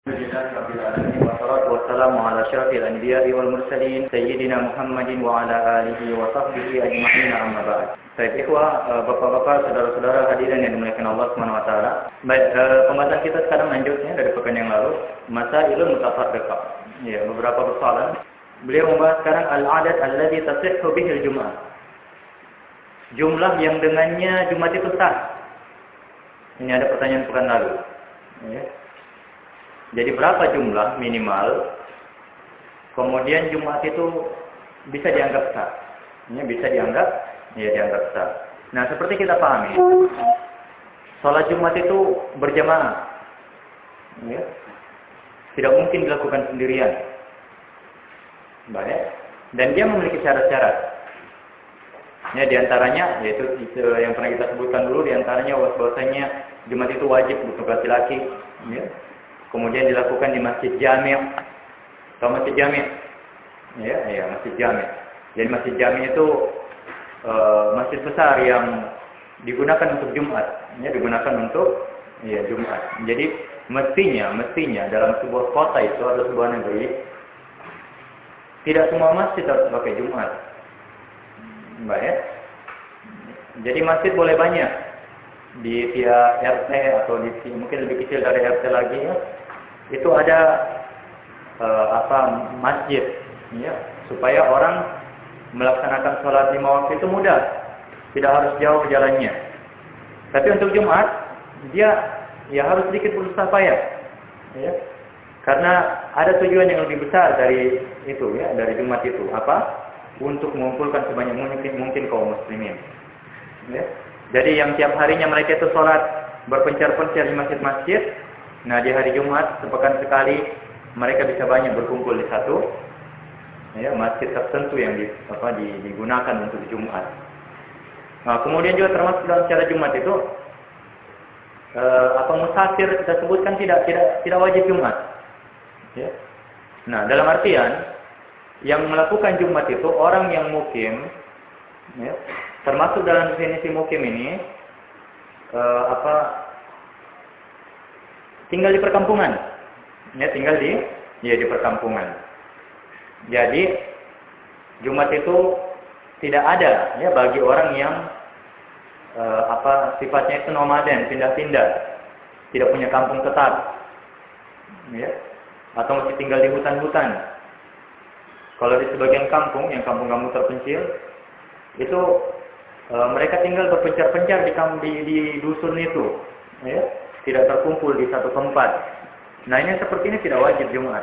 Alhamdulillahirabbil alamin wassalatu wassalamu ala asyrafil anbiya'i wal mursalin sayyidina Muhammadin wa ala alihi wa sahbihi ajma'in amma ba'd. Baik ikhwah, bapak-bapak, saudara-saudara hadirin yang dimuliakan Allah Subhanahu wa taala. Baik, pembahasan kita sekarang lanjutnya dari pekan yang lalu, masailul mutafarriqah. Ya, beberapa persoalan. Beliau membahas sekarang al-adat alladzi tasihhu bihi al-jum'ah. Jumlah yang dengannya Jumat itu sah. Ini ada pertanyaan pekan lalu. Ya. Jadi berapa jumlah minimal? Kemudian Jumat itu bisa dianggap sah. Ini bisa dianggap sah. Nah, seperti kita pahami, sholat Jumat itu berjamaah. Ya. Tidak mungkin dilakukan sendirian. Baik. Dan dia memiliki syarat-syarat. Ya, diantaranya yaitu yang pernah kita sebutkan dulu, diantaranya bahwasanya Jumat itu wajib untuk laki-laki. Ya. Kemudian dilakukan di masjid jami'. Atau masjid jami'. Ya, masjid jami'. Jadi masjid jami' itu masjid besar yang digunakan untuk Jumat. Ya, digunakan untuk Jumat. Jadi mestinya dalam sebuah kota itu atau sebuah negeri tidak semua masjid harus pakai Jumat. Baik. Jadi masjid boleh banyak di tiap RT atau mungkin lebih kecil dari RT lagi ya. Itu ada masjid ya, supaya orang melaksanakan sholat 5 waktu itu mudah, tidak harus jauh jalannya. Tapi untuk Jumat dia harus sedikit berusaha payah ya, karena ada tujuan yang lebih besar dari itu ya, dari Jumat itu untuk mengumpulkan sebanyak mungkin kaum muslimin ya. Jadi yang tiap harinya mereka itu sholat berpencar-pencar di masjid-masjid. Nah, di hari Jumat sepekan sekali mereka bisa banyak berkumpul di satu masjid tertentu yang digunakan untuk Jumat. Nah, kemudian juga termasuk dalam cara Jumat itu musafir kita sebutkan tidak wajib Jumat. Ya. Nah, dalam artian yang melakukan Jumat itu orang yang mukim, ya, termasuk dalam definisi mukim ini tinggal di perkampungan, ya, tinggal di perkampungan. Jadi Jumat itu tidak ada ya bagi orang yang sifatnya itu nomaden, pindah-pindah, tidak punya kampung tetap, ya, atau masih tinggal di hutan-hutan. Kalau di sebagian kampung, yang kampung-kampung terpencil, itu mereka tinggal berpencar-pencar di dusun itu, ya, tidak terkumpul di satu tempat. Nah, ini seperti ini tidak wajib Jumat,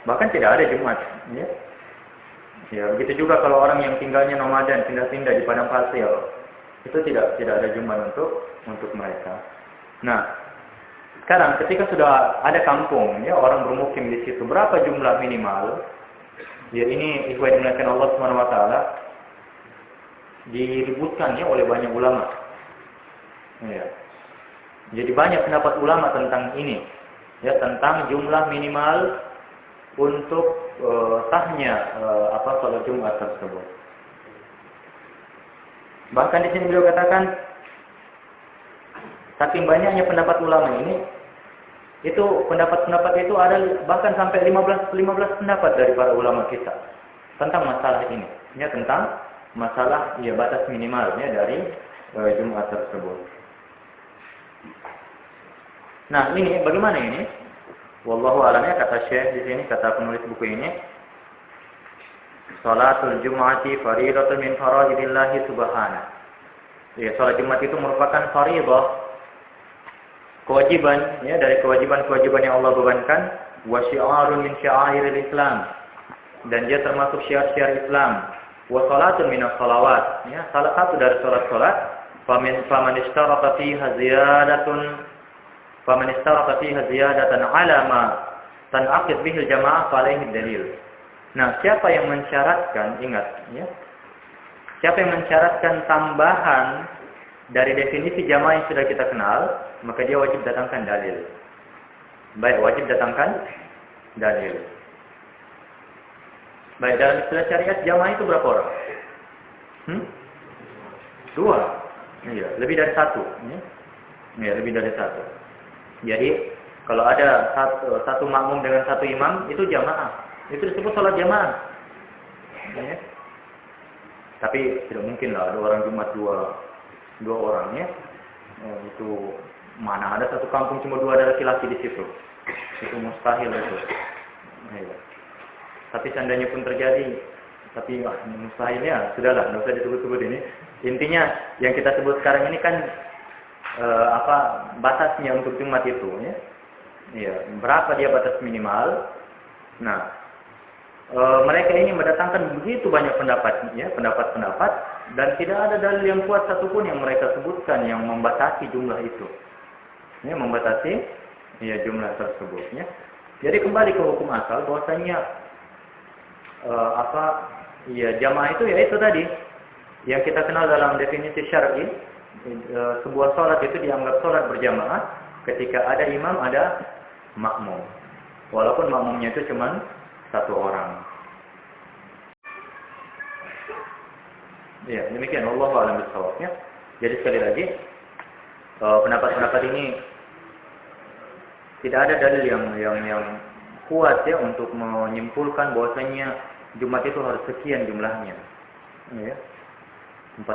bahkan tidak ada Jumat. Ya, ya begitu juga kalau orang yang tinggalnya nomaden, pindah-pindah di padang pasir, itu tidak ada Jumat untuk mereka. Nah, sekarang ketika sudah ada kampung, ya, orang bermukim di situ, berapa jumlah minimal? Ya, ini ikhwan dimuliakan Allah Subhanahu wa taala, diributkan ya oleh banyak ulama. Ya. Jadi banyak pendapat ulama tentang ini, ya, tentang jumlah minimal untuk sahnya sholat Jumat tersebut. Bahkan di sini beliau katakan, saking banyaknya pendapat ulama ini, itu pendapat-pendapat itu ada bahkan sampai 15 pendapat dari para ulama kita tentang masalah ini, ya, tentang masalah batas minimalnya dari Jumat tersebut. Nah, ini bagaimana ini? Wallahu a'lam, ya, kata Syekh di sini, kata penulis buku ini, salatul Jum'ati fariidatun min faraidillah subhanahu. Ya, salat Jumat itu merupakan fariidah, kewajiban, ya, dari kewajiban-kewajiban yang Allah bebankan, wa syi'arun min syi'airil Islam, dan dia termasuk syiar-syiar Islam, wa salatun minas salawat, ya, salah satu dari salat-salat, faman istarata fiha ziyadatan ala ma tanaqid bihi al-jamaah falaihi dalil. Nah, siapa yang mensyaratkan, ingat ya, siapa yang mensyaratkan tambahan dari definisi jamaah yang sudah kita kenal, maka dia wajib datangkan dalil. Baik, wajib datangkan dalil. Baik, dalam istilah syariat jamaah itu berapa orang? 2. Iya, lebih dari 1. Ya, lebih dari 1. Jadi Kalau ada satu makmum dengan satu imam, itu jamaah. Itu disebut salat jamaah. Ya. Tapi tidak mungkin lah ada orang Jumat dua orang ya. Itu mana ada satu kampung cuma 2 ada laki-laki di situ. Itu mustahil itu. Ya. Tapi seandainya pun terjadi, tapi mustahilnya sudahlah, nggak usah disebut-sebut ini. Intinya yang kita sebut sekarang ini kan batasnya untuk Jumat itu ya. Ya, berapa dia batas minimal? Nah, mereka ini mendatangkan begitu banyak pendapat-pendapat dan tidak ada dalil yang kuat satupun yang mereka sebutkan yang membatasi jumlah itu. Ya, membatasi jumlah tersebut ya. Jadi kembali ke hukum asal bahwasanya jamaah itu yaitu tadi yang kita kenal dalam definisi syar'i, sebuah salat itu dianggap salat berjamaah ketika ada imam, ada makmum. Walaupun makmumnya itu cuma satu orang. Ya, demikian wallahu a'lam bishawab ya. Jadi sekali lagi pendapat-pendapat ini tidak ada dalil yang kuat ya untuk menyimpulkan bahwasanya Jumat itu harus sekian jumlahnya. Ya. 40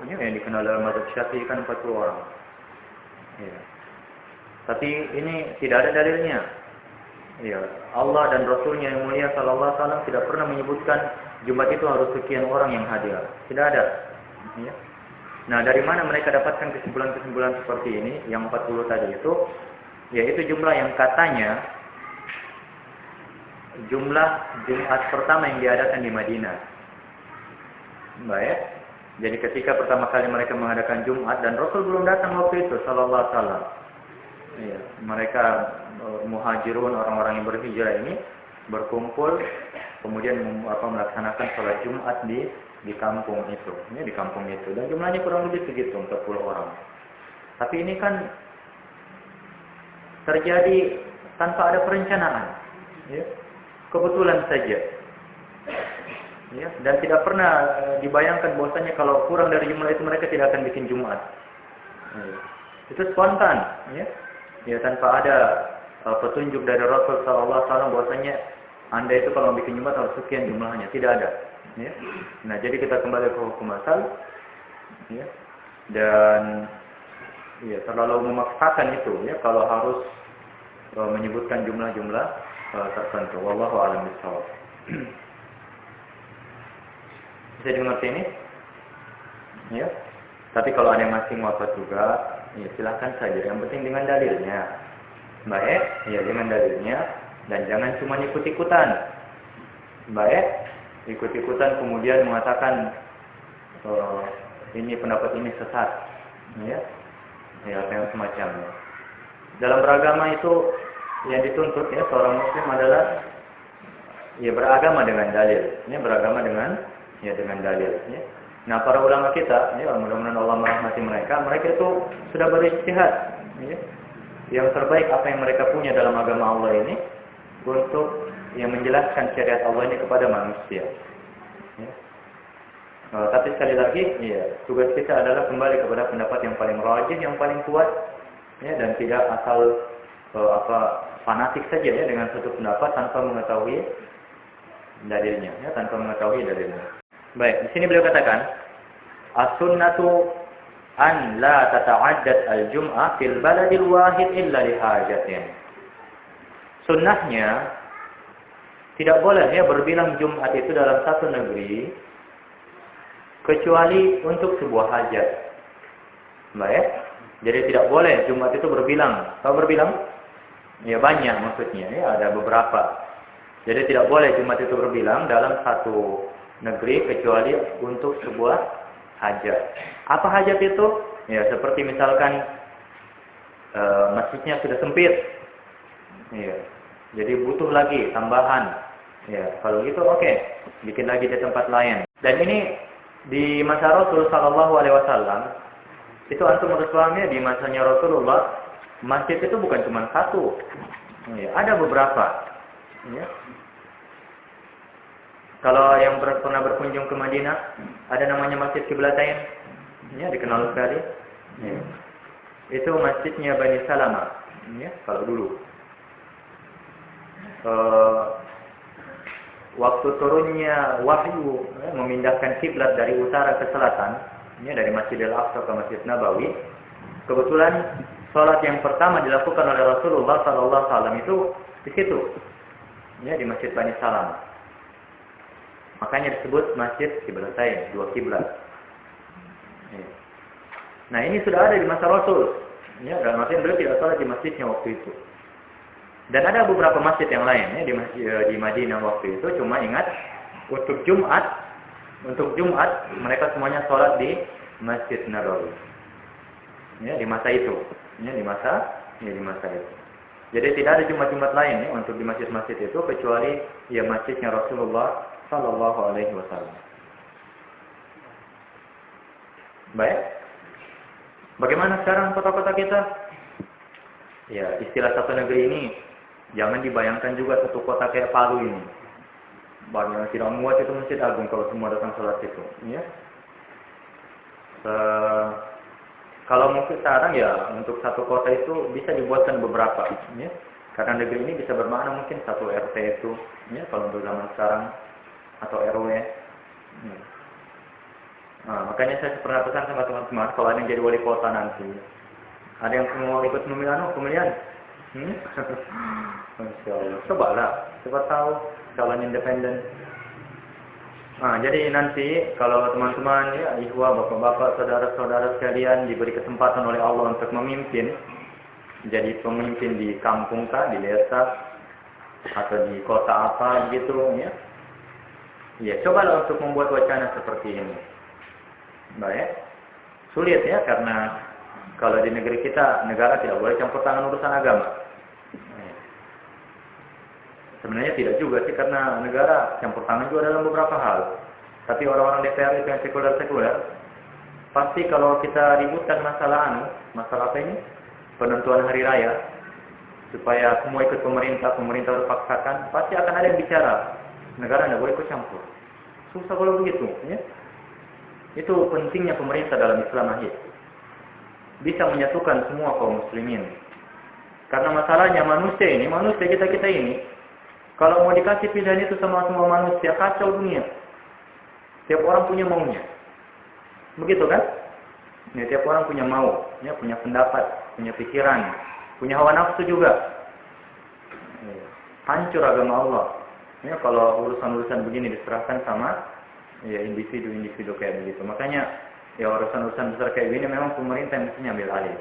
ya, yang dikenal dalam mazhab Syafi'i kan 40 orang. Ya. Tapi ini tidak ada dalilnya. Ya, Allah dan Rasulnya yang mulia sallallahu alaihi wasallam tidak pernah menyebutkan Jumat itu harus sekian orang yang hadir. Tidak ada. Ya. Nah, dari mana mereka dapatkan kesimpulan-kesimpulan seperti ini yang 40 tadi itu? Yaitu jumlah yang katanya jumlah Jumat pertama yang diadakan di Madinah. Baik. Jadi ketika pertama kali mereka mengadakan Jumat dan Rasul belum datang waktu itu sallallahu alaihi wasallam. Ya, mereka muhajirun, orang-orang yang berhijrah ini berkumpul kemudian melaksanakan sholat Jumat di kampung itu, ya, di kampung itu, dan jumlahnya kurang lebih segitu 40 orang. Tapi ini kan terjadi tanpa ada perencanaan, ya, kebetulan saja, ya, dan tidak pernah dibayangkan bahwasanya kalau kurang dari jumlah itu mereka tidak akan bikin Jumat. Ya. Itu spontan, ya, tanpa ada petunjuk dari Rasul SAW bahwasanya Anda itu kalau bikin Jumat harus sekian jumlahnya, tidak ada. Ya. Nah, jadi kita kembali ke hukum asal, ya, dan ya terlalu memaksakan itu, ya, kalau harus menyebutkan jumlah-jumlah tertentu. Wallahu a'lam bishawab. Bisa dimengerti ini? Ya. Tapi kalau ada yang masih muafat juga, ya silakan saja. Yang penting dengan dalilnya. Baik, ya dengan dalilnya dan jangan cuma ikut-ikutan. Baik, ikut-ikutan kemudian mengatakan ini pendapat ini sesat. Ya. Ya, yang semacamnya. Dalam beragama itu yang dituntut ya seorang muslim adalah ya beragama dengan dalil, ya beragama dengan dalil, ya. Nah, para ulama kita, ya mudah-mudahan Allah merahmati mereka itu sudah berijtihad, ya. Yang terbaik apa yang mereka punya dalam agama Allah ini untuk yang menjelaskan syariat Allah ini kepada manusia. Ya. Tapi sekali lagi, ya tugas kita adalah kembali kepada pendapat yang paling rajih, yang paling kuat, ya, dan tidak asal fanatik saja ya dengan satu pendapat tanpa mengetahui dalilnya, ya, tanpa mengetahui dalilnya. Baik, di sini beliau katakan, as-sunnatu an la tata'addad al-jum'ah fil baladil wahid illa li hajatin. Sunnahnya tidak boleh ya berbilang Jumat itu dalam satu negeri kecuali untuk sebuah hajat. Baik. Jadi tidak boleh Jumat itu berbilang. Kalau berbilang ya banyak maksudnya, ya ada beberapa. Jadi tidak boleh Jumat itu berbilang dalam satu negeri kecuali untuk sebuah hajat. Apa hajat itu? Ya seperti misalkan masjidnya sudah sempit, ya, jadi butuh lagi tambahan. Ya kalau gitu oke, bikin lagi di tempat lain. Dan ini di masa Rasul Sallallahu Alaihi Wasallam itu antum harus paham ya, di masanya Rasulullah masjid itu bukan cuma satu, ya, ada beberapa. Ya. Kalau yang pernah berkunjung ke Madinah, ada namanya Masjid Qiblatain, ya, dikenal sekali. Ya. Itu masjidnya Bani Salamah, ya, kalau dulu. waktu turunnya wahyu memindahkan kiblat dari utara ke selatan, dari Masjidil Aqsa ke Masjid Nabawi, kebetulan sholat yang pertama dilakukan oleh Rasulullah SAW itu di situ, di Masjid Bani Salam. Makanya disebut Masjid Kiblatain, 2 kiblat. Nah, ini sudah ada di masa Rasul. Dan maksudnya beliau tidak sholat di masjidnya waktu itu. Dan ada beberapa masjid yang lain di Madinah waktu itu. Cuma ingat, untuk Jumat mereka semuanya sholat di Masjid Nabawi. Di masa itu. Di masa itu. Jadi tidak ada Jumat-Jumat lain untuk di masjid-masjid itu kecuali masjidnya Rasulullah Sallallahu Alaihi Wasallam. Baik. Bagaimana sekarang kota-kota kita? Ya, istilah satu negeri ini jangan dibayangkan juga satu kota kayak Palu ini. Banyak yang tidak muat itu Masjid Agung kalau semua datang sholat itu. Kalau mungkin sekarang untuk satu kota itu bisa dibuatkan beberapa. Karena negeri ini bisa bermakna mungkin satu RT itu. Kalau untuk zaman sekarang atau RW. Nah, makanya saya pernah pesan sama teman-teman kalau ada yang jadi wali kota nanti, ada yang mau ikut pemilihan, Masya Allah, cobalah, siapa tahu calon independen. Nah, jadi nanti kalau teman-teman ikhwah, bapak-bapak, saudara-saudara sekalian diberi kesempatan oleh Allah untuk memimpin, jadi pemimpin di kampung kah, di desa, atau di kota apa gitu, cobalah untuk membuat wacana seperti ini. Baik, sulit karena kalau di negeri kita, negara tidak boleh campur tangan urusan agama. Sebenarnya tidak juga sih, karena negara campur tangan juga dalam beberapa hal. Tapi orang-orang DPR itu yang sekuler-sekuler, pasti kalau kita ributkan masalah apa ini? Penentuan hari raya, supaya semua ikut pemerintah berpaksakan, pasti akan ada yang bicara. Negara tidak boleh ikut campur. Susah kalau begitu, Itu pentingnya pemerintah dalam Islam bisa menyatukan semua kaum muslimin. Karena masalahnya manusia kita ini, kalau mau dikasih pilihan itu sama semua manusia, kacau dunia. Tiap orang punya maunya. Begitu kan? Tiap orang punya mau, punya pendapat, punya pikiran, punya hawa nafsu juga. Hancur agama Allah. Kalau urusan-urusan begini diserahkan sama individu-individu kayak begitu. Makanya urusan-urusan besar kayak gini memang pemerintah yang mestinya ambil alih.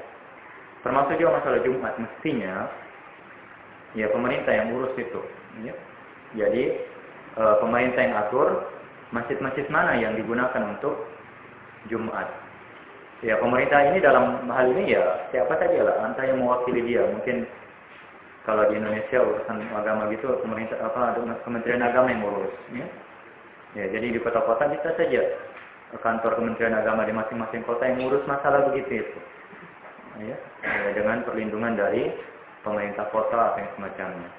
Termasuk juga masalah Jumat, mestinya pemerintah yang urus itu. Jadi pemerintah yang atur masjid-masjid mana yang digunakan untuk Jumat. Pemerintah ini dalam hal ini siapa saja lah, entah yang mewakili dia. Mungkin kalau di Indonesia urusan agama gitu pemerintah Kementerian Agama yang urus. Jadi di kota-kota bisa saja kantor Kementerian Agama di masing-masing kota yang ngurus masalah begitu itu. Dengan perlindungan dari pemerintah kota atau yang semacamnya.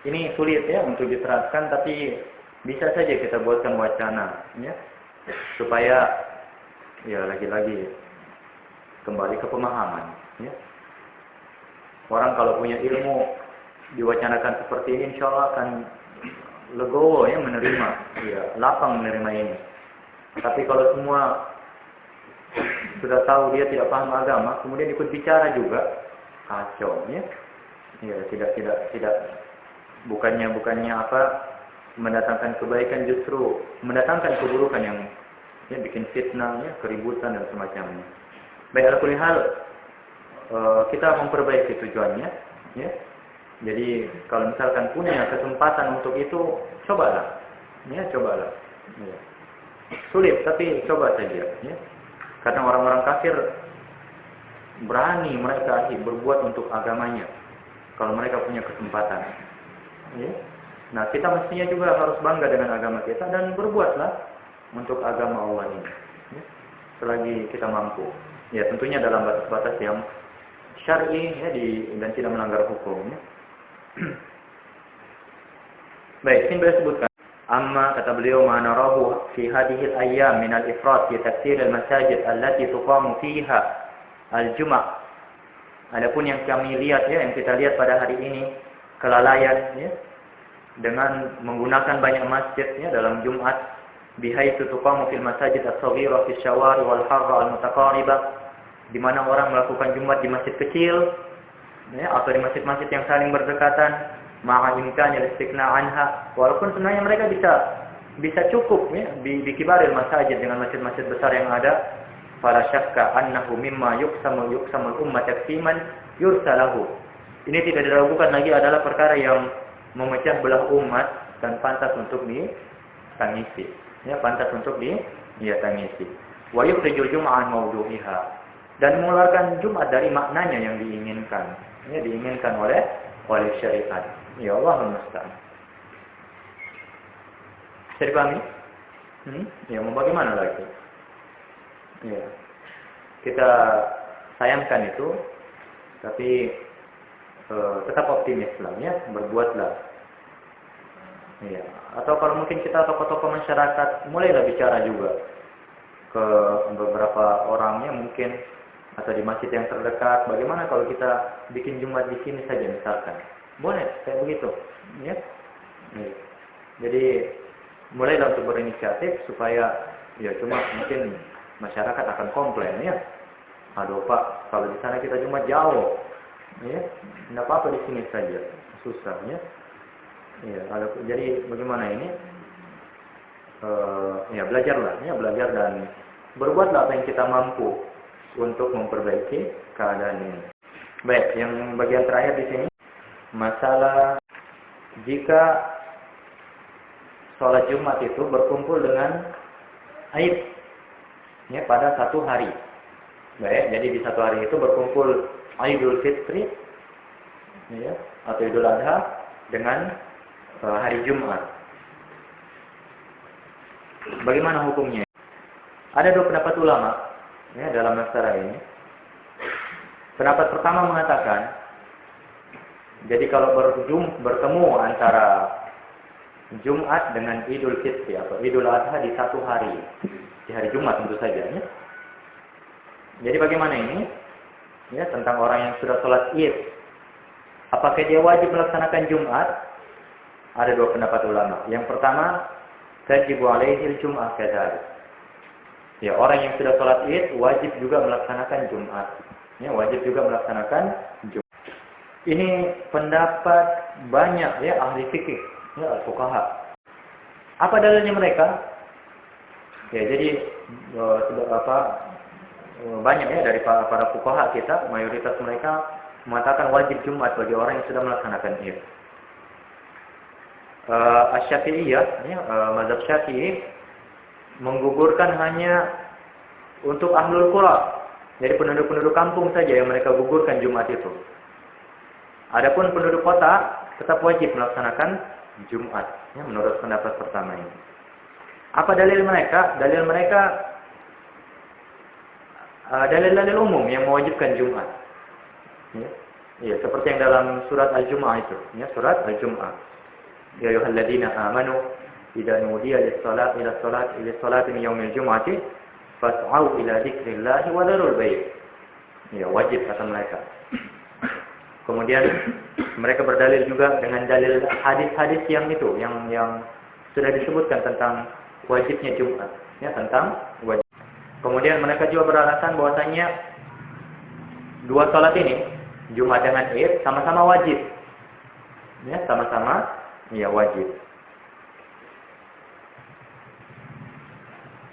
Ini sulit untuk diterapkan, tapi bisa saja kita buatkan wacana, supaya lagi-lagi kembali ke pemahaman. Orang kalau punya ilmu diwacanakan seperti ini, insya Allah akan legowo menerima, lapang menerima ini. Tapi kalau semua sudah tahu dia tidak paham agama, kemudian ikut bicara juga, kacau, tidak bukannya mendatangkan kebaikan, justru mendatangkan keburukan yang bikin fitnah, keributan dan semacamnya. Baik, ala kulli hal, kita memperbaiki tujuannya, Jadi kalau misalkan punya kesempatan untuk itu, cobalah. Sulit, tapi coba saja. Karena orang-orang kafir berani mereka berbuat untuk agamanya. Kalau mereka punya kesempatan. Nah, kita mestinya juga harus bangga dengan agama kita dan berbuatlah untuk agama Allah ini. Selagi kita mampu. Tentunya dalam batas-batas yang syar'i dan tidak melanggar hukum. Baik, ini beliau sebutkan. Amma kata beliau, ma narahu fi hadhihi al-ayyam min al-ifrat fi takthir al-masajid allati tuqamu fiha al-jum'ah. Adapun yang kami lihat yang kita lihat pada hari ini, kelalaian dengan menggunakan banyak masjidnya dalam Jumat, bihaitsu tuqamu fil masajid as-saghira fi syawari wal harra al-mutaqaribah, di mana orang melakukan Jumat di masjid kecil ya, atau di masjid-masjid yang saling berdekatan, ma'a imkanil istighna anha, walaupun sebenarnya mereka bisa cukup ya di kibaril masajid dengan masjid-masjid besar yang ada. Fala syakka annahu mimma yuqsamul ummat taqsiman yursalahu. Ini tidak diragukan lagi adalah perkara yang memecah belah umat dan pantas untuk ditangisi. Ya, pantas untuk ditangisi. Wa yukhrijul jum'an mawdu'iha, dan mengeluarkan Jumat dari maknanya yang diinginkan. Ya, diinginkan oleh syariat. Ya Allah musta'an. Bisa dipahami? Ya, mau bagaimana lagi? Ya. Kita sayangkan itu, tapi tetap optimislah ya, berbuatlah. Ya. Atau kalau mungkin kita tokoh-tokoh masyarakat mulailah bicara juga ke beberapa orangnya mungkin, atau di masjid yang terdekat, bagaimana kalau kita bikin Jumat di sini saja misalkan. Boleh kayak begitu, ya. Ya. Jadi mulailah untuk berinisiatif supaya ya, cuma mungkin masyarakat akan komplain ya. Aduh Pak, kalau di sana kita Jumat jauh. Ya, enggak apa-apa di sini saja. Susah ya. Ya, jadi bagaimana ini? Ya belajarlah, ya belajar dan berbuatlah apa yang kita mampu untuk memperbaiki keadaan ini. Baik, yang bagian terakhir di sini masalah jika sholat Jumat itu berkumpul dengan Aid ya, pada satu hari. Baik, jadi di satu hari itu berkumpul Idul Fitri ya, atau Idul Adha dengan hari Jumat. Bagaimana hukumnya? Ada dua pendapat ulama ya, dalam masalah ini. Pendapat pertama mengatakan, jadi kalau bertemu antara Jumat dengan Idul Fitri atau Idul Adha di satu hari, di hari Jumat tentu saja ya. Jadi bagaimana ini? Ya, tentang orang yang sudah sholat Id, apakah dia wajib melaksanakan Jumat? Ada dua pendapat ulama. Yang pertama, tajibu alaihil Jum'ah kadzalik. Ya, orang yang sudah sholat Id wajib juga melaksanakan Jumat. Ya, wajib juga melaksanakan Jumat. Ini pendapat banyak ya ahli fikih, ya fuqaha. Apa dalilnya mereka? Ya, jadi banyak ya dari para fuqaha kita, mayoritas mereka mengatakan wajib Jumat bagi orang yang sudah melaksanakan Id. Asy-Syafi'iyah, ya, mazhab Syafi'i menggugurkan hanya untuk ahlul qura. Jadi penduduk-penduduk kampung saja yang mereka gugurkan Jumat itu. Adapun penduduk kota tetap wajib melaksanakan Jumat, ya, menurut pendapat pertama ini. Apa dalil mereka? Dalil mereka dalil-dalil umum yang mewajibkan Jumat. Ya. Ya, seperti yang dalam surat Al-Jumu'ah itu, ya, surat Al-Jumu'ah. Ya ayyuhalladzina amanu idza nudiya lis-salati min yaumil jumu'ati fas'au ila dzikrillahi wa dzarul bai'. Ya, wajib kata mereka. Kemudian mereka berdalil juga dengan dalil hadis-hadis yang itu yang sudah disebutkan tentang wajibnya Jumat, ya, tentang wajib. Kemudian mereka juga beralasan bahwasanya dua salat ini, Jumat dengan Id, sama-sama wajib. Ya, sama-sama ya wajib.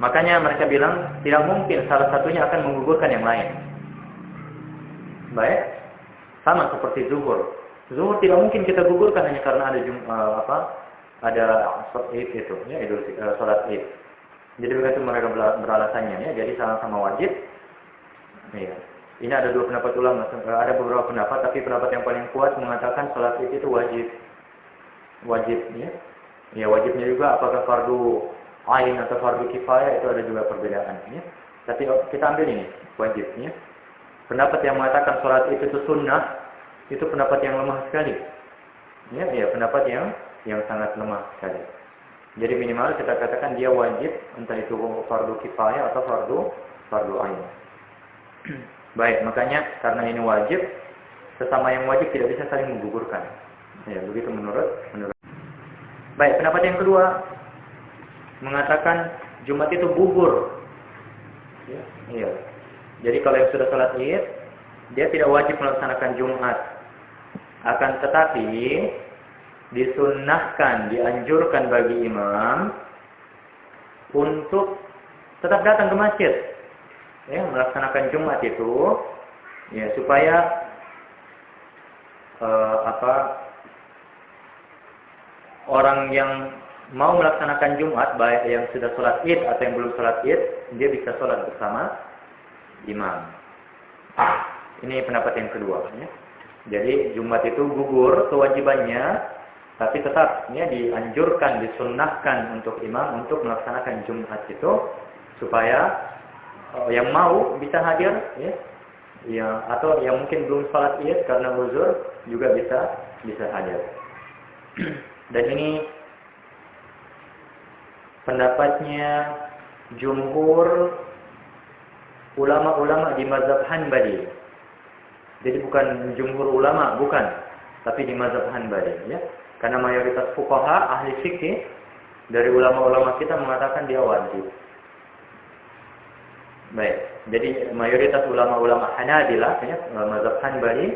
Makanya mereka bilang tidak mungkin salah satunya akan menggugurkan yang lain. Baik, sama seperti zuhur. Zuhur tidak mungkin kita gugurkan hanya karena ada ada Id itu, ya, salat Id. Jadi begitu mereka beralasannya, ya. Jadi sama-sama wajib. Ya. Ini ada dua pendapat ulama, ada beberapa pendapat, tapi pendapat yang paling kuat mengatakan salat Id itu wajib. Wajib, ya. Ya, wajibnya juga apakah fardu ain atau fardu kifayah itu ada juga perbedaan, ya. Tapi kita ambil ini wajibnya. Pendapat yang mengatakan salat Id itu sunnah itu pendapat yang lemah sekali. Ya, ya, pendapat yang sangat lemah sekali. Jadi minimal kita katakan dia wajib, entah itu fardu kifayah atau fardu ain. Baik, makanya karena ini wajib, sesama yang wajib tidak bisa saling menggugurkan. Ya, begitu menurut. Baik, pendapat yang kedua mengatakan Jumat itu gugur. Ya, iya. Jadi kalau yang sudah sholat Id, dia tidak wajib melaksanakan Jumat. Akan tetapi disunnahkan, dianjurkan bagi imam untuk tetap datang ke masjid, ya, melaksanakan Jumat itu, ya, supaya orang yang mau melaksanakan Jumat, baik yang sudah sholat Id atau yang belum sholat Id, dia bisa sholat bersama imam. Ini pendapat yang kedua, ya. Jadi Jumat itu gugur kewajibannya, tapi tetap, ya, dianjurkan, disunnahkan untuk imam untuk melaksanakan Jumat itu supaya yang mau bisa hadir, ya, atau yang mungkin belum sholat Id karena uzur juga bisa hadir. Dan ini pendapatnya jumhur ulama-ulama di mazhab Hanbali. Jadi bukan jumhur ulama, bukan, tapi di mazhab Hanbali, ya. Karena mayoritas fuqaha, ahli fikih dari ulama-ulama kita mengatakan dia wajib. Baik, jadi mayoritas ulama-ulama Hanabilah, ya, mazhab Hanbali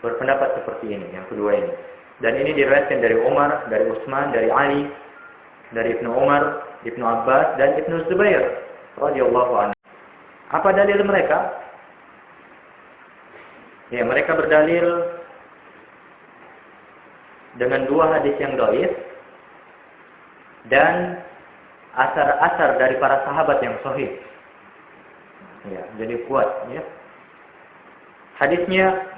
berpendapat seperti ini, yang kedua ini. Dan ini diriwayatkan dari Umar, dari Utsman, dari Ali, dari Ibnu Umar, Ibnu Abbas, dan Ibnu Zubair radhiyallahu anhu. Apa dalil mereka? Ya, mereka berdalil dengan dua hadis yang dhaif dan asar-asar dari para sahabat yang sahih. Ya, jadi kuat, ya. Hadisnya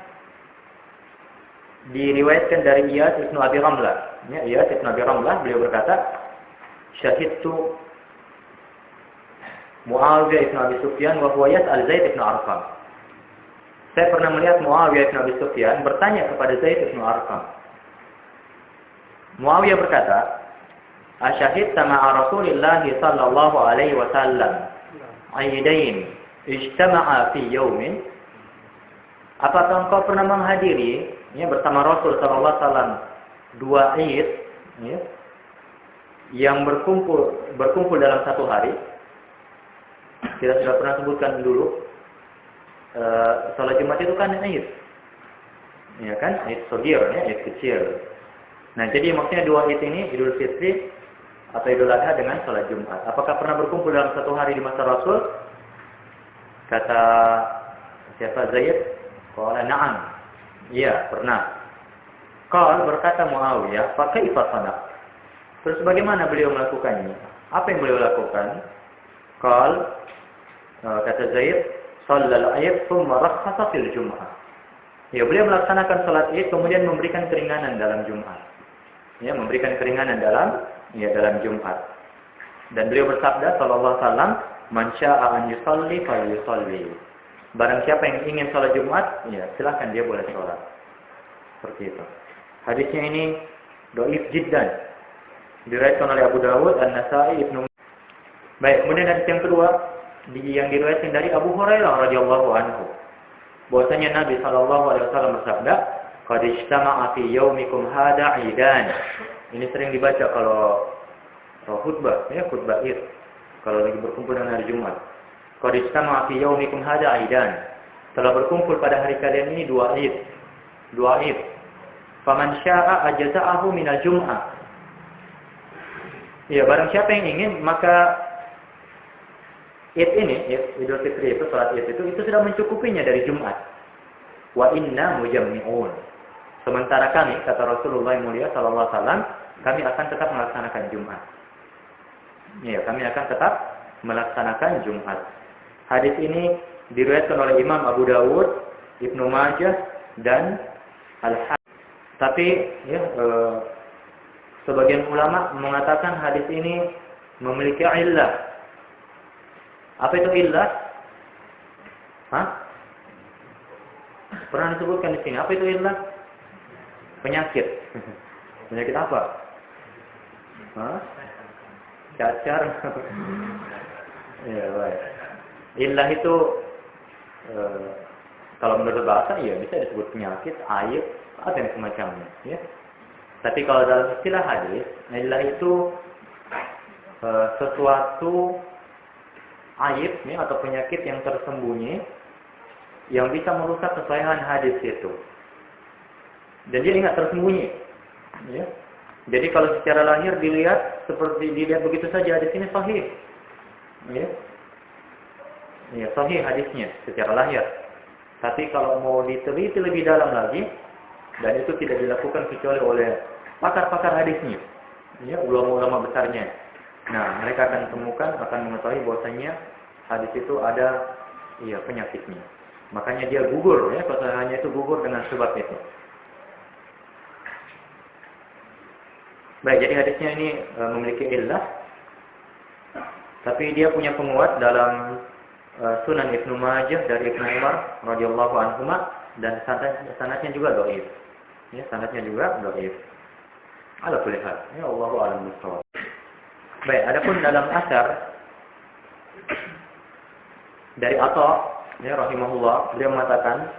diriwayatkan dari Iyas Ibnu Abi Ramlah. Ya, Iyas Ibnu Abi Ramlah, beliau berkata, "Syahidtu Muawiyah Ibnu Abi Sufyan wa huwa yas'al Zaid Ibnu Arqam." Saya pernah melihat Muawiyah Ibnu Abi Sufyan bertanya kepada Zaid Ibnu Arqam. Muawiyah berkata, "Asyahidta ma'a Rasulillah sallallahu alaihi wasallam 'aidain ijtama'a fi yawmin?" Apakah engkau pernah menghadiri, ya, bersama Rasul sallallahu alaihi wasallam dua Id, ya, yang berkumpul dalam satu hari? Kita sudah pernah sebutkan dulu, salat Jumat itu kan Id, ya kan, Id shagir, ya, Id kecil. Nah, jadi maksudnya dua Id ini, Idul Fitri atau Idul Adha dengan salat Jumat. Apakah pernah berkumpul dalam satu hari di masa Rasul? Kata siapa, Zaid? Qala na'am. Iya, pernah. Qala, berkata Muawiyah, fa kaifa sana? Terus bagaimana beliau melakukannya? Apa yang beliau lakukan? Qala, kata Zaid, shallal Id thumma rakhasa fil Jum'ah. Ya, beliau melaksanakan salat Id kemudian memberikan keringanan dalam Jumat. Ya, memberikan keringanan dalam Jumat. Dan beliau bersabda sallallahu alaihi wasallam, "Man syaa'a an yusalli falyusalli." Barang siapa yang ingin salat Jumat, ya, silakan dia boleh salat. Seperti itu. Hadisnya ini dhaif jiddan. Diriwayatkan oleh Abu Dawud, An-Nasa'i, Ibnu. Baik, kemudian hadis yang kedua yang diriwayatkan dari Abu Hurairah radhiyallahu anhu. Bahwasanya Nabi sallallahu alaihi wasallam bersabda, "Qad ijtama'a fi yaumikum hadha 'idan." Ini sering dibaca kalau khutbah, ya, khutbah Id. Kalau lagi berkumpul dengan hari Jumat. "Qad ijtama'a fi yaumikum hadha 'idan." Telah berkumpul pada hari kalian ini dua Id. Faman syaa'a ajza'ahu minal Jum'ah. Ya, barang siapa yang ingin, maka Id ini, Idul Fitri itu, salat Id itu sudah mencukupinya dari Jumat. Wa inna mujammi'un. Sementara kami, kata Rasulullah yang mulia sallallahu alaihi wasallam, kami akan tetap melaksanakan Jumat. Ya, kami akan tetap melaksanakan Jumat. Hadis ini diriwayatkan oleh Imam Abu Dawud, Ibnu Majah, dan Al-Hakim. Tapi, ya, sebagian ulama mengatakan hadis ini memiliki illah. Apa itu illah? Pernah disebutkan di sini. Apa itu illah? Penyakit. Penyakit apa? Cacar. Ya, baik. Illah itu kalau menurut bahasa, ya, bisa disebut penyakit, aib, atau yang semacamnya, ya. Tapi kalau dalam istilah hadis, illah itu sesuatu aib ya, atau penyakit yang tersembunyi yang bisa merusak kesahihan hadis itu. Dan dia ingat tersembunyi. Ya. Jadi kalau secara lahir dilihat seperti dilihat begitu saja hadis ini sahih. Ya. Ya, sahih hadisnya secara lahir. Tapi kalau mau diteliti lebih dalam lagi, dan itu tidak dilakukan kecuali oleh pakar-pakar hadisnya, ya, ulama-ulama besarnya. Nah, mereka akan temukan, akan mengetahui bahwasanya hadis itu ada ya penyakitnya. Makanya dia gugur, ya, kesahihannya itu gugur dengan sebab itu. Baik, jadi hadisnya ini memiliki illah, tapi dia punya penguat dalam Sunan Ibnu Majah dari Ibnu Umar radhiyallahu anhuma, dan sanadnya juga dhaif. Ya, sanadnya juga dhaif. Ala kulli hal, ya Allahu a'lam bishawab. Baik, adapun dalam asar dari Atha ya rahimahullah, beliau mengatakan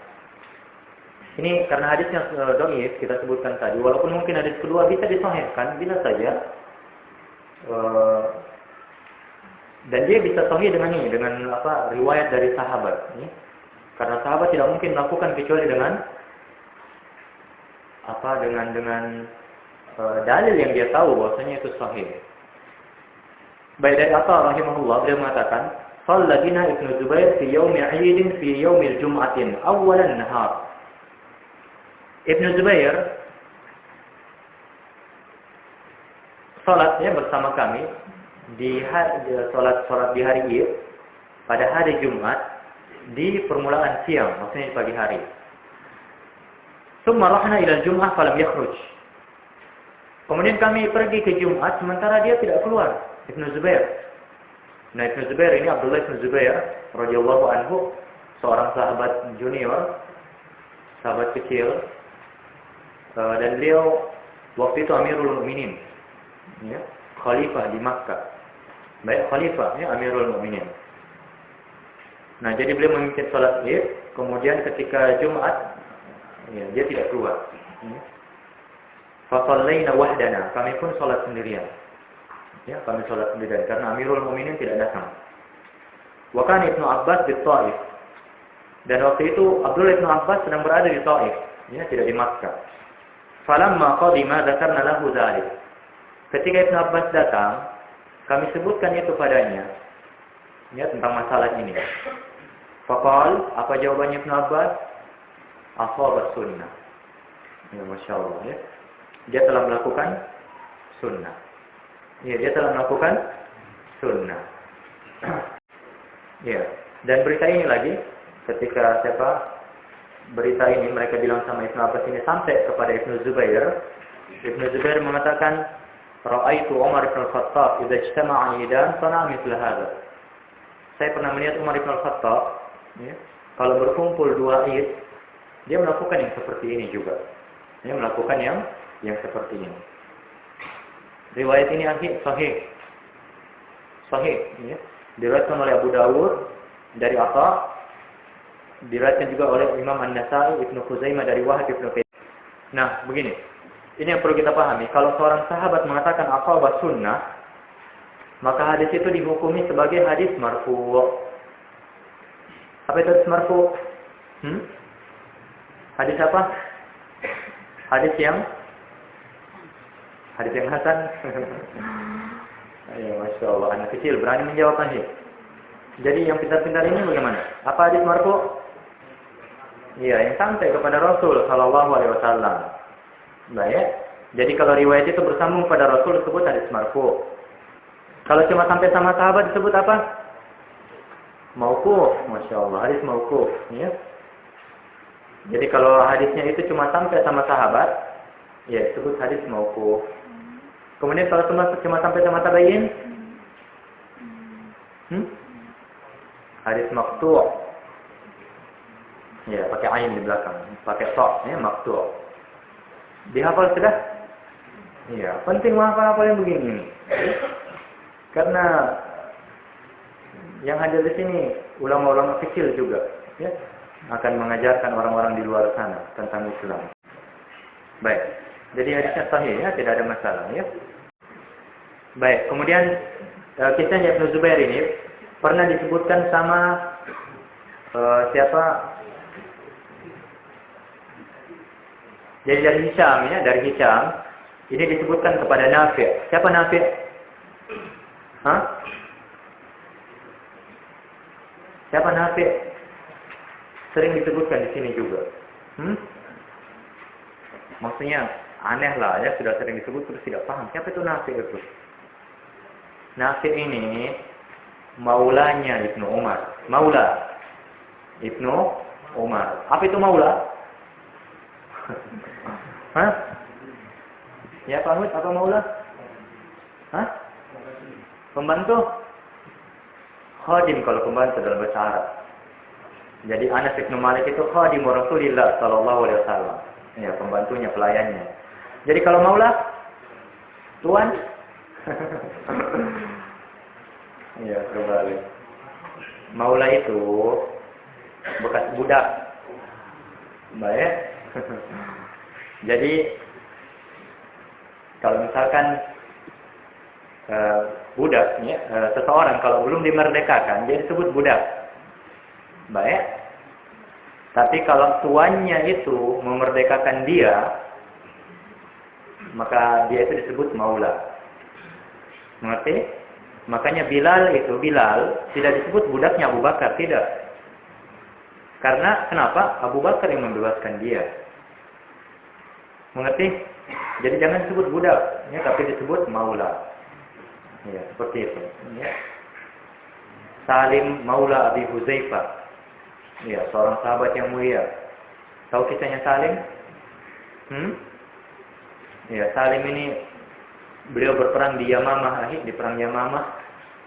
ini karena hadisnya dhaif kita sebutkan tadi, walaupun mungkin hadis kedua bisa disahihkan bila saja dan dia bisa sahih dengan ini, dengan apa, riwayat dari sahabat. Ya. Karena sahabat tidak mungkin melakukan kecuali dengan apa, dengan dalil yang dia tahu bahwasanya itu sahih. Baik, dari Atha rahimahullah beliau mengatakan, "Shalla bina Ibnu Zubair fi yaumi 'idin fi yaumil jum'atin awwalan nahar." Ibnu Zubair salatnya bersama kami di salat di hari Id pada hari Jumat di permulaan siang, maksudnya di pagi hari. Tsumma rahna ila al-jum'ah falam yakhruj. Kemudian kami pergi ke Jumat sementara dia tidak keluar, Ibnu Zubair. Nah, Ibnu Zubair ini Abdullah bin Zubair radhiyallahu anhu, seorang sahabat junior, sahabat kecil, dan beliau waktu itu Amirul Mukminin, ya, khalifah di Makkah. Baik, khalifah ya, Amirul Mukminin. Nah, jadi beliau memimpin salat Id, kemudian ketika Jumat ya, dia tidak keluar. Ya. Fa shallaina wahdana, kami pun salat sendirian. Ya, kami salat sendirian karena Amirul Mukminin tidak datang. Wa kana Ibnu Abbas di Thaif. Dan waktu itu Abdullah bin Abbas sedang berada di Thaif, ya, tidak di Makkah. Falamma qadima dzakarna lahu dzalik. Ketika Ibnu Abbas datang, kami sebutkan itu padanya, ya, tentang masalah ini. Faqal, apa jawabannya Ibnu Abbas? Ashaba sunnah. Ya, Masya Allah, ya. Dia telah melakukan sunnah. Ya, dia telah melakukan sunnah. Ya, dan berita ini lagi, ketika berita ini mereka bilang sama Ibnu Abbas ini sampai kepada Ibnu Zubair. Ibnu Zubair mengatakan, Ra'aitu Umar bin Khattab idza ijtama'a idan sana'a mithla hadha. Saya pernah melihat Umar bin Khattab, ya, kalau berkumpul dua Id, dia melakukan yang seperti ini juga. Dia melakukan yang seperti ini. Riwayat ini sahih. Sahih, ya. Diriwayatkan oleh Abu Dawud dari Atha, diriwayatkan juga oleh Imam An-Nasa'i, Ibnu Khuzaimah dari Wahab bin Qais. Nah, begini. Ini yang perlu kita pahami. Kalau seorang sahabat mengatakan ashaba sunnah, maka hadis itu dihukumi sebagai hadis marfu'. Apa itu hadis marfu'? Hadis apa? Hadis yang hasan. Ya, Masya Allah, anak kecil berani menjawab hadis. Jadi yang pintar-pintar ini bagaimana? Apa hadis marfu'? Iya, yang sampai kepada Rasul sallallahu alaihi wasallam. Baik. Jadi kalau riwayat itu bersambung pada Rasul disebut hadis marfu'. Kalau cuma sampai sama sahabat disebut apa? Mauquf. Masya Allah, hadis mauquf. Ya. Jadi kalau hadisnya itu cuma sampai sama sahabat, ya disebut hadis mauquf. Kemudian kalau cuma sampai sama tabi'in, hadis maqtu'. Ya, pakai ain di belakang, pakai ta, ya, maqtu'. Dihafal sudah? Iya, penting menghafal yang begini. Karena yang hadir di sini ulama-ulama kecil juga, ya, akan mengajarkan orang-orang di luar sana tentang Islam. Baik. Jadi hadisnya sahih ya, tidak ada masalah ya. Baik, kemudian kisahnya Ibnu Zubair ini pernah disebutkan sama siapa? Jadi dari Hisham ya, dari Hisham ini disebutkan kepada Nafi'. Siapa Nafi'? Hah? Siapa Nafi'? Sering disebutkan di sini juga. Maksudnya aneh lah ya, sudah sering disebut terus tidak paham. Siapa itu Nafi' itu? Nafi' ini maulanya Ibnu Umar. Maula Ibnu Umar. Apa itu maula? Hah? Ya Pak Ahmad, apa maula? Hah? Pembantu? Khadim kalau pembantu dalam bahasa Arab. Jadi Anas bin Malik itu khadim Rasulullah sallallahu alaihi wasallam. Ya, pembantunya, pelayannya. Jadi kalau maula tuan? Ya, kembali. Maula itu bekas budak. Baik. Jadi kalau misalkan budak, ya, seseorang kalau belum dimerdekakan dia disebut budak. Baik. Tapi kalau tuannya itu memerdekakan dia, maka dia itu disebut maula. Mengerti? Makanya Bilal tidak disebut budaknya Abu Bakar, tidak. Karena kenapa? Abu Bakar yang membebaskan dia. Mengerti? Jadi jangan disebut budak, ya, tapi disebut maula. Ya, seperti itu. Ya. Salim maula Abi Huzaifah. Ya, seorang sahabat yang mulia. Tahu kisahnya Salim? Ya, Salim ini beliau berperang di Yamamah, di perang Yamamah.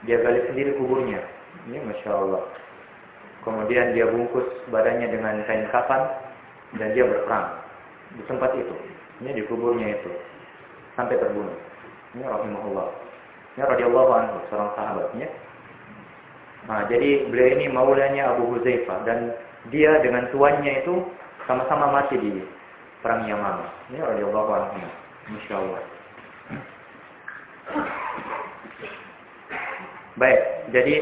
Dia gali sendiri kuburnya. Ya, Masya Allah. Kemudian dia bungkus badannya dengan kain kafan dan dia berperang di tempat itu. Ini di kuburnya itu sampai terbunuh. Ini rahimahullah. Ini radhiyallahu anhu, seorang sahabatnya. Nah, jadi beliau ini maulanya Abu Huzaifah dan dia dengan tuannya itu sama-sama mati di perang Yamamah. Ini radhiyallahu anhu. Masyaallah. Baik, jadi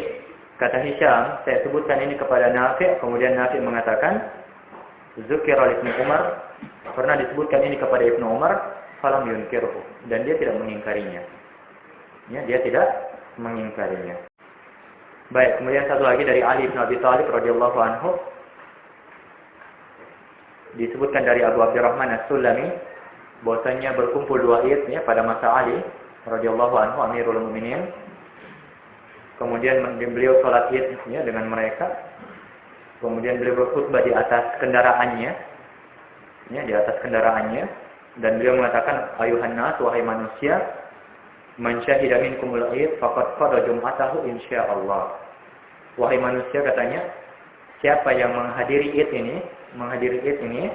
kata Hisham, saya sebutkan ini kepada Nafi', kemudian Nafi' mengatakan Zukira Ibnu Umar, pernah disebutkan ini kepada Ibnu Umar, falam yunkirhu, dan dia tidak mengingkarinya. Ya, dia tidak mengingkarinya. Baik, kemudian satu lagi dari Ali bin Abi Thalib radhiyallahu anhu, disebutkan dari Abu Abdurrahman As-Sulami bahwasanya berkumpul dua Id ya pada masa Ali radhiyallahu anhu Amirul Mukminin. Kemudian beliau sholat Id ya dengan mereka. Kemudian beliau berkhutbah di atas kendaraannya. Ya, di atas kendaraannya, dan beliau mengatakan ayuhan nas, wahai manusia, man syahida minkumul id faqad qada jum'atahu insyaallah. Wahai manusia, katanya, siapa yang menghadiri id ini,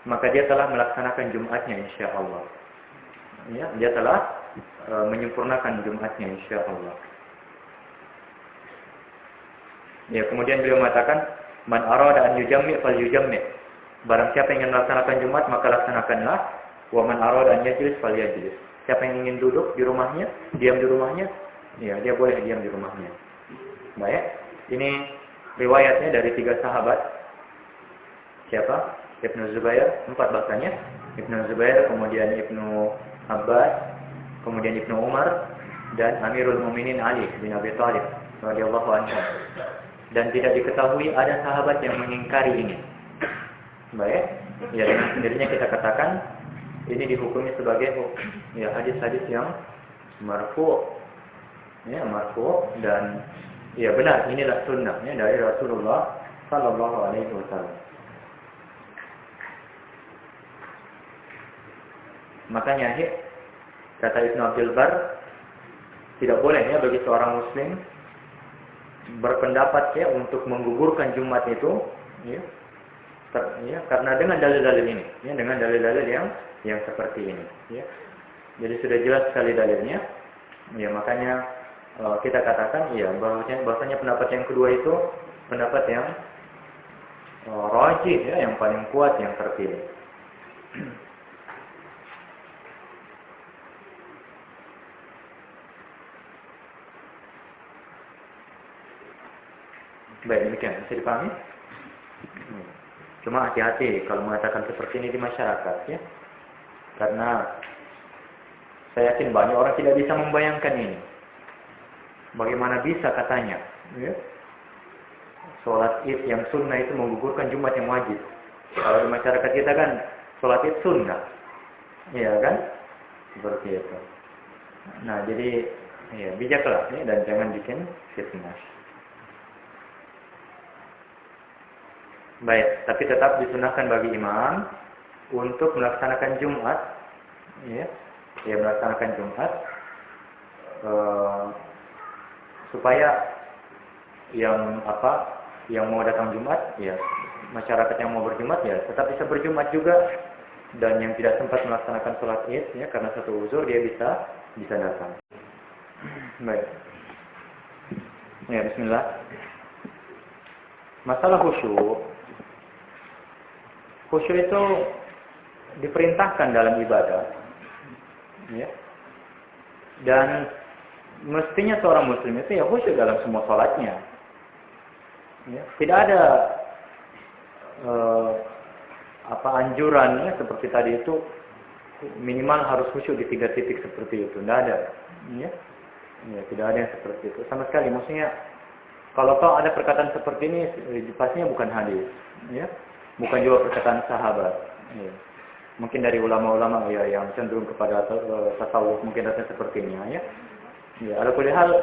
maka dia telah melaksanakan Jumatnya insyaallah. Ya, dia telah menyempurnakan Jumatnya insyaallah. Ya, kemudian beliau mengatakan man arada an yujammi fal yujammi. Barang siapa yang ingin melaksanakan Jumat, maka laksanakanlah. Wa man arada an yajlis fal yajlis. Siapa yang ingin duduk di rumahnya, diam di rumahnya, ya dia boleh diam di rumahnya. Baik, ini riwayatnya dari 3 sahabat. Siapa? Ibnu Zubair, 4 bahkannya. Ibnu Zubair, kemudian Ibnu Abbas, kemudian Ibnu Umar, dan Amirul Mukminin Ali bin Abi Thalib radhiyallahu anhu. Dan tidak diketahui ada sahabat yang mengingkari ini. Baik, ya dengan sendirinya kita katakan ini dihukumi sebagai ya hadis-hadis yang marfu, ya marfu, dan ya benar inilah sunnahnya dari Rasulullah sallallahu alaihi wasallam. Makanya kata Ibnu Abdul Bar, tidak boleh ya bagi seorang muslim berpendapat ya untuk menggugurkan Jumat itu ya, karena dengan dalil-dalil ini, ya, dengan dalil-dalil yang seperti ini, ya. Jadi sudah jelas sekali dalilnya, ya makanya kita katakan, ya bahwasanya pendapat yang kedua itu pendapat yang rajih, ya, yang paling kuat, yang terpilih. Baik, demikian. Bisa dipahami? Cuma hati-hati kalau mengatakan seperti ini di masyarakat, ya. Karena saya yakin banyak orang tidak bisa membayangkan ini. Bagaimana bisa katanya, ya? Sholat Id yang sunnah itu menggugurkan Jumat yang wajib. Kalau di masyarakat kita kan sholat Id sunnah, ya kan? Seperti itu. Nah, jadi ya bijaklah, ya, dan jangan bikin fitnah. Baik, tapi tetap disunahkan bagi imam untuk melaksanakan Jumat, ya, melaksanakan Jumat supaya yang mau datang Jumat, ya, masyarakat yang mau berjumat, ya, tetap bisa berjumat juga, dan yang tidak sempat melaksanakan sholat Id, ya, karena satu uzur dia bisa datang. Baik, ya, Bismillah. Masalah khusyuk. Khusyuk itu diperintahkan dalam ibadah, ya. Dan mestinya seorang muslim itu ya khusyuk dalam semua sholatnya, ya. Tidak ada anjurannya seperti tadi itu minimal harus khusyuk di 3 titik seperti itu. Tidak ada, ya. Ya, tidak ada yang seperti itu sama sekali. Maksudnya kalau ada perkataan seperti ini pastinya bukan hadis, ya. Bukan juga perkataan sahabat, ya. Mungkin dari ulama-ulama, ya, yang cenderung kepada tasawuf mungkin datang sepertinya, ya. Ya, ala kulli hal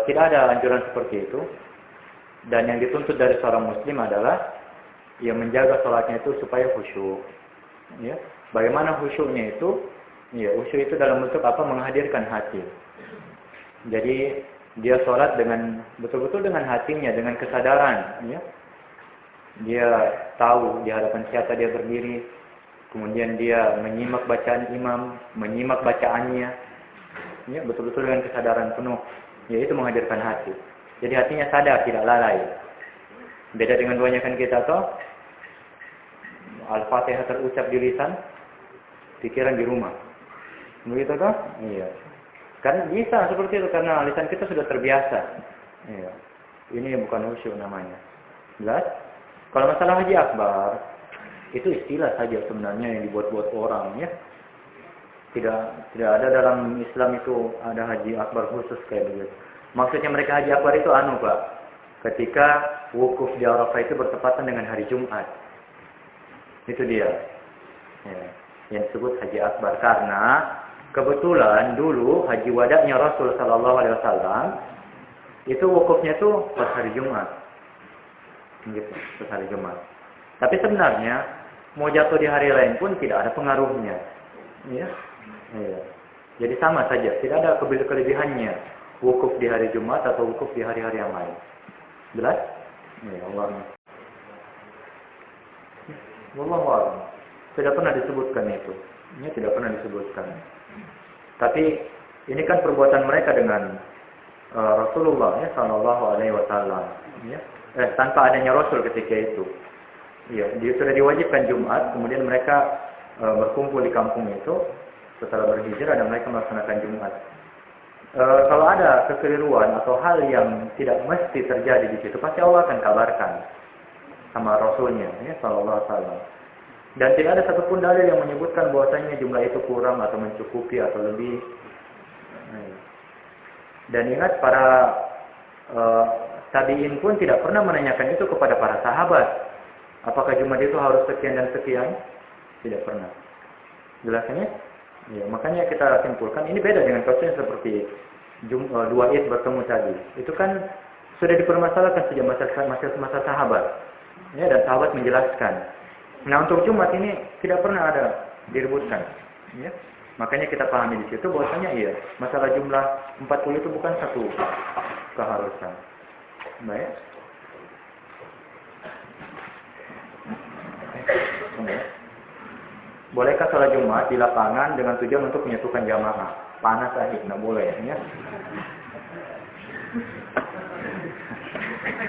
tidak ada anjuran seperti itu. Dan yang dituntut dari seorang muslim adalah yang menjaga sholatnya itu supaya khusyuk, ya. Bagaimana khusyuknya itu? Ya, khusyuk itu dalam bentuk menghadirkan hati. Jadi dia sholat dengan betul-betul dengan hatinya, dengan kesadaran, ya. Dia tahu di hadapan siapa dia berdiri, kemudian dia menyimak bacaan imam, menyimak bacaannya, ya, betul-betul dengan kesadaran penuh, yaitu menghadirkan hati. Jadi hatinya sadar, tidak lalai. Beda dengan kebanyakan kita toh, Al-Fatihah terucap di lisan, pikiran di rumah. Begitu toh? Iya. Karena bisa seperti itu, karena lisan kita sudah terbiasa. Iya. Ini bukan khusyuk namanya. Jelas? Kalau masalah haji akbar, itu istilah saja sebenarnya yang dibuat-buat orang, ya. Tidak ada dalam Islam itu ada haji akbar khusus kayak begitu. Maksudnya mereka haji akbar itu Pak. Ketika wukuf di Arafah itu bertepatan dengan hari Jumat. Itu dia. Ya, yang disebut haji akbar karena kebetulan dulu haji wadahnya Rasul sallallahu alaihi wasallam itu wukufnya tuh pas hari Jumat. Gitu, pas hari Jumat. Tapi sebenarnya mau jatuh di hari lain pun tidak ada pengaruhnya. Ya. Ya. Jadi sama saja, tidak ada kelebihannya wukuf di hari Jumat atau wukuf di hari-hari yang lain. Jelas? Ya, Allah. Wallahu a'lam. Tidak pernah disebutkan itu. Ini tidak pernah disebutkan. Tapi ini kan perbuatan mereka dengan Rasulullah, ya, sallallahu alaihi wasallam, ya. Tanpa adanya Rasul ketika itu. Ya, dia sudah diwajibkan Jumat, kemudian mereka berkumpul di kampung itu setelah berhijrah dan mereka melaksanakan Jumat. Kalau ada kekeliruan atau hal yang tidak mesti terjadi di situ, pasti Allah akan kabarkan sama Rasulnya, ya, sallallahu alaihi wasallam. Dan tidak ada satupun dalil yang menyebutkan bahwasanya jumlah itu kurang atau mencukupi atau lebih. Dan ingat para tabi'in pun tidak pernah menanyakan itu kepada para sahabat. Apakah Jumat itu harus sekian dan sekian? Tidak pernah. Jelasnya? Ya, makanya kita simpulkan ini beda dengan kasusnya seperti dua Id bertemu tadi. Itu kan sudah dipermasalahkan sejak masa sahabat. Ya, dan sahabat menjelaskan. Nah, untuk Jumat ini tidak pernah ada diributkan. Ya. Makanya kita pahami di situ bahwasanya iya, masalah jumlah 40 itu bukan satu keharusan. Baik. Bolehkah sholat Jumat di lapangan dengan tujuan untuk menyatukan jamaah? Panas aja, nggak boleh, ya.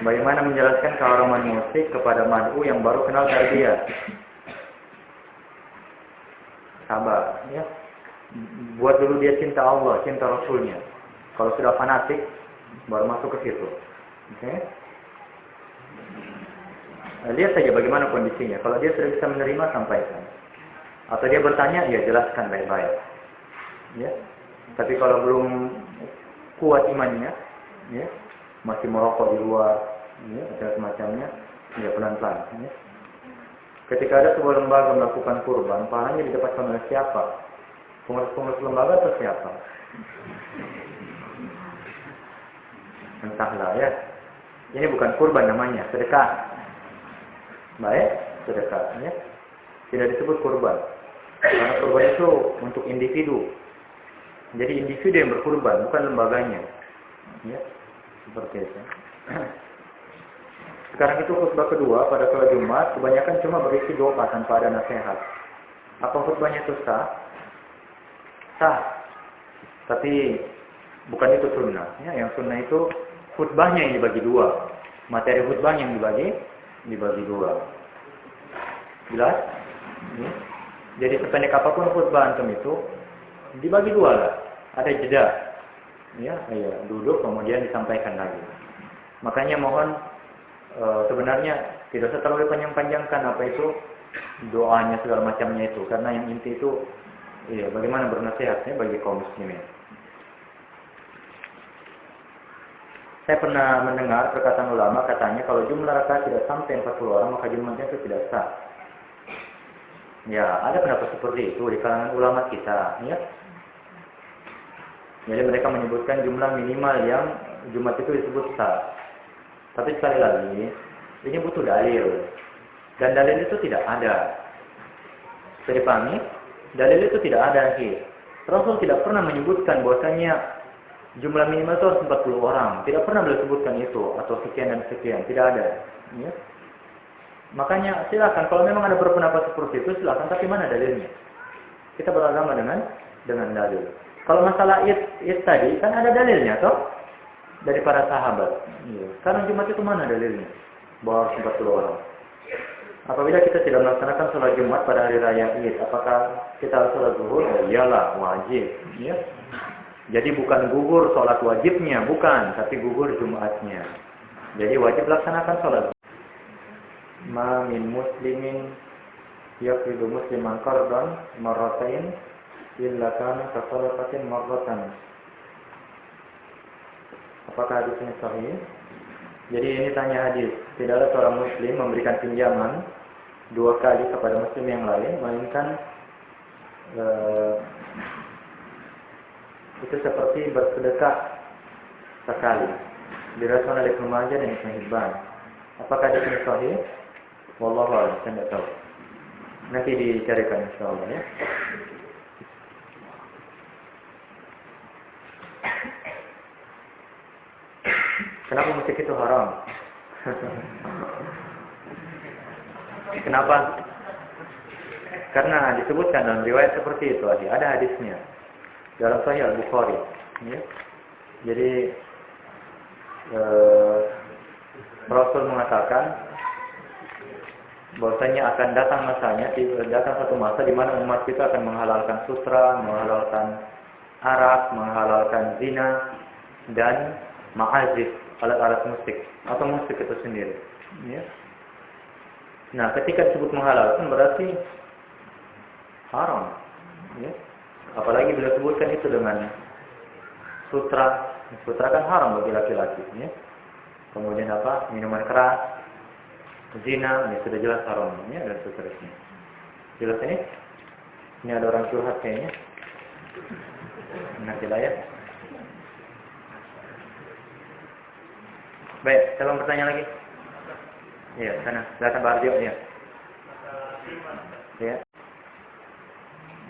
Bagaimana menjelaskan keharaman musik kepada mad'u yang baru kenal tarbiyah? Sabar, ya. Buat dulu dia cinta Allah, cinta Rasulnya. Kalau sudah fanatik, baru masuk ke situ. Oke? lihat saja bagaimana kondisinya. Kalau dia sudah bisa menerima, sampaikan. Atau dia bertanya, ya jelaskan baik-baik. Ya. Tapi kalau belum kuat imannya, ya, masih merokok di luar, ya, dan semacamnya, ya pelan-pelan. Ya. Ketika ada sebuah lembaga melakukan kurban, pahalanya didapatkan oleh siapa? Pengurus-pengurus lembaga atau siapa? Entahlah ya. Ini bukan kurban namanya, sedekah. Baik, sedekah. Ya. Tidak disebut kurban. Karena kurban itu untuk individu. Jadi individu yang berkurban, bukan lembaganya. Ya, seperti itu. Sekarang itu khutbah kedua pada sholat Jumat, kebanyakan cuma berisi doa tanpa ada nasihat. Apa khutbahnya itu sah? Sah. Tapi bukan itu sunnah. Ya, yang sunnah itu khutbahnya yang dibagi dua. Materi khutbahnya yang dibagi dua. Jelas? Ya. Jadi sependek apapun khutbah antum itu dibagi dua lah. Ada jeda. Ya, duduk kemudian disampaikan lagi. Makanya mohon sebenarnya tidak usah terlalu panjang-panjangkan apa itu doanya segala macamnya itu, karena yang inti itu bagaimana bernasihatnya bagi kaum muslimin. Saya pernah mendengar perkataan ulama, katanya kalau jumlah rakaat tidak sampai 40 orang maka Jumatnya itu tidak sah. Ya, ada pendapat seperti itu di kalangan ulama kita, ya. Jadi mereka menyebutkan jumlah minimal yang Jumat itu disebut sah. Tapi sekali lagi, ini butuh dalil. Dan dalil itu tidak ada. Bisa dipahami? Dalil itu tidak ada. Rasul tidak pernah menyebutkan bahwasanya jumlah minimal itu harus 40 orang. Tidak pernah beliau sebutkan itu. Atau sekian dan sekian. Tidak ada. Ya? Makanya silakan. Kalau memang ada berpendapat seperti itu, silakan. Tapi mana dalilnya? Kita beragama dengan dalil. Kalau masalah id tadi, kan ada dalilnya, toh? Dari para sahabat. Ya. Karena Jumat itu mana dalilnya? Bahwa harus 40 orang. Apabila kita tidak melaksanakan sholat Jumat pada hari raya Id, apakah kita harus sholat zuhur? Oh, iyalah, wajib. Ya. Jadi bukan gugur sholat wajibnya, bukan, tapi gugur Jumatnya. Jadi wajib laksanakan sholat. Ma min muslimin yaqidu musliman qardan marratain illa kana kasalatatin marratan. Apakah hadis ini sahih? Jadi ini tanya hadis. Tidaklah seorang muslim memberikan pinjaman 2 kali kepada muslim yang lain, melainkan itu seperti bersedekah sekali. Diriwayatkan oleh Ibnu Majah dan Ibnu Hibban. Apakah hadis ini sahih? Wallahu a'lam, saya tidak tahu. Nanti dicarikan insyaallah ya. Kenapa musik itu haram? Kenapa? Karena disebutkan dalam riwayat seperti itu, ada hadisnya dalam Sahih Al-Bukhari. Ya. Jadi Rasul mengatakan bahwasanya akan datang satu masa di mana umat kita akan menghalalkan sutra, menghalalkan arak, menghalalkan zina dan ma'azif, alat-alat musik atau musik itu sendiri. Ya. Nah, ketika disebut menghalalkan berarti haram. Ya. Apalagi bila sebutkan itu dengan sutra. Sutra kan haram bagi laki-laki. Ya. Kemudian apa? Minuman keras, zina, ini sudah jelas haramnya dan seterusnya. Jelas ini? Ini ada orang curhat kayaknya. Nanti lah ya. Baik, calon bertanya lagi. Iya, sana. Silakan Pak Ardio, ya. Ya.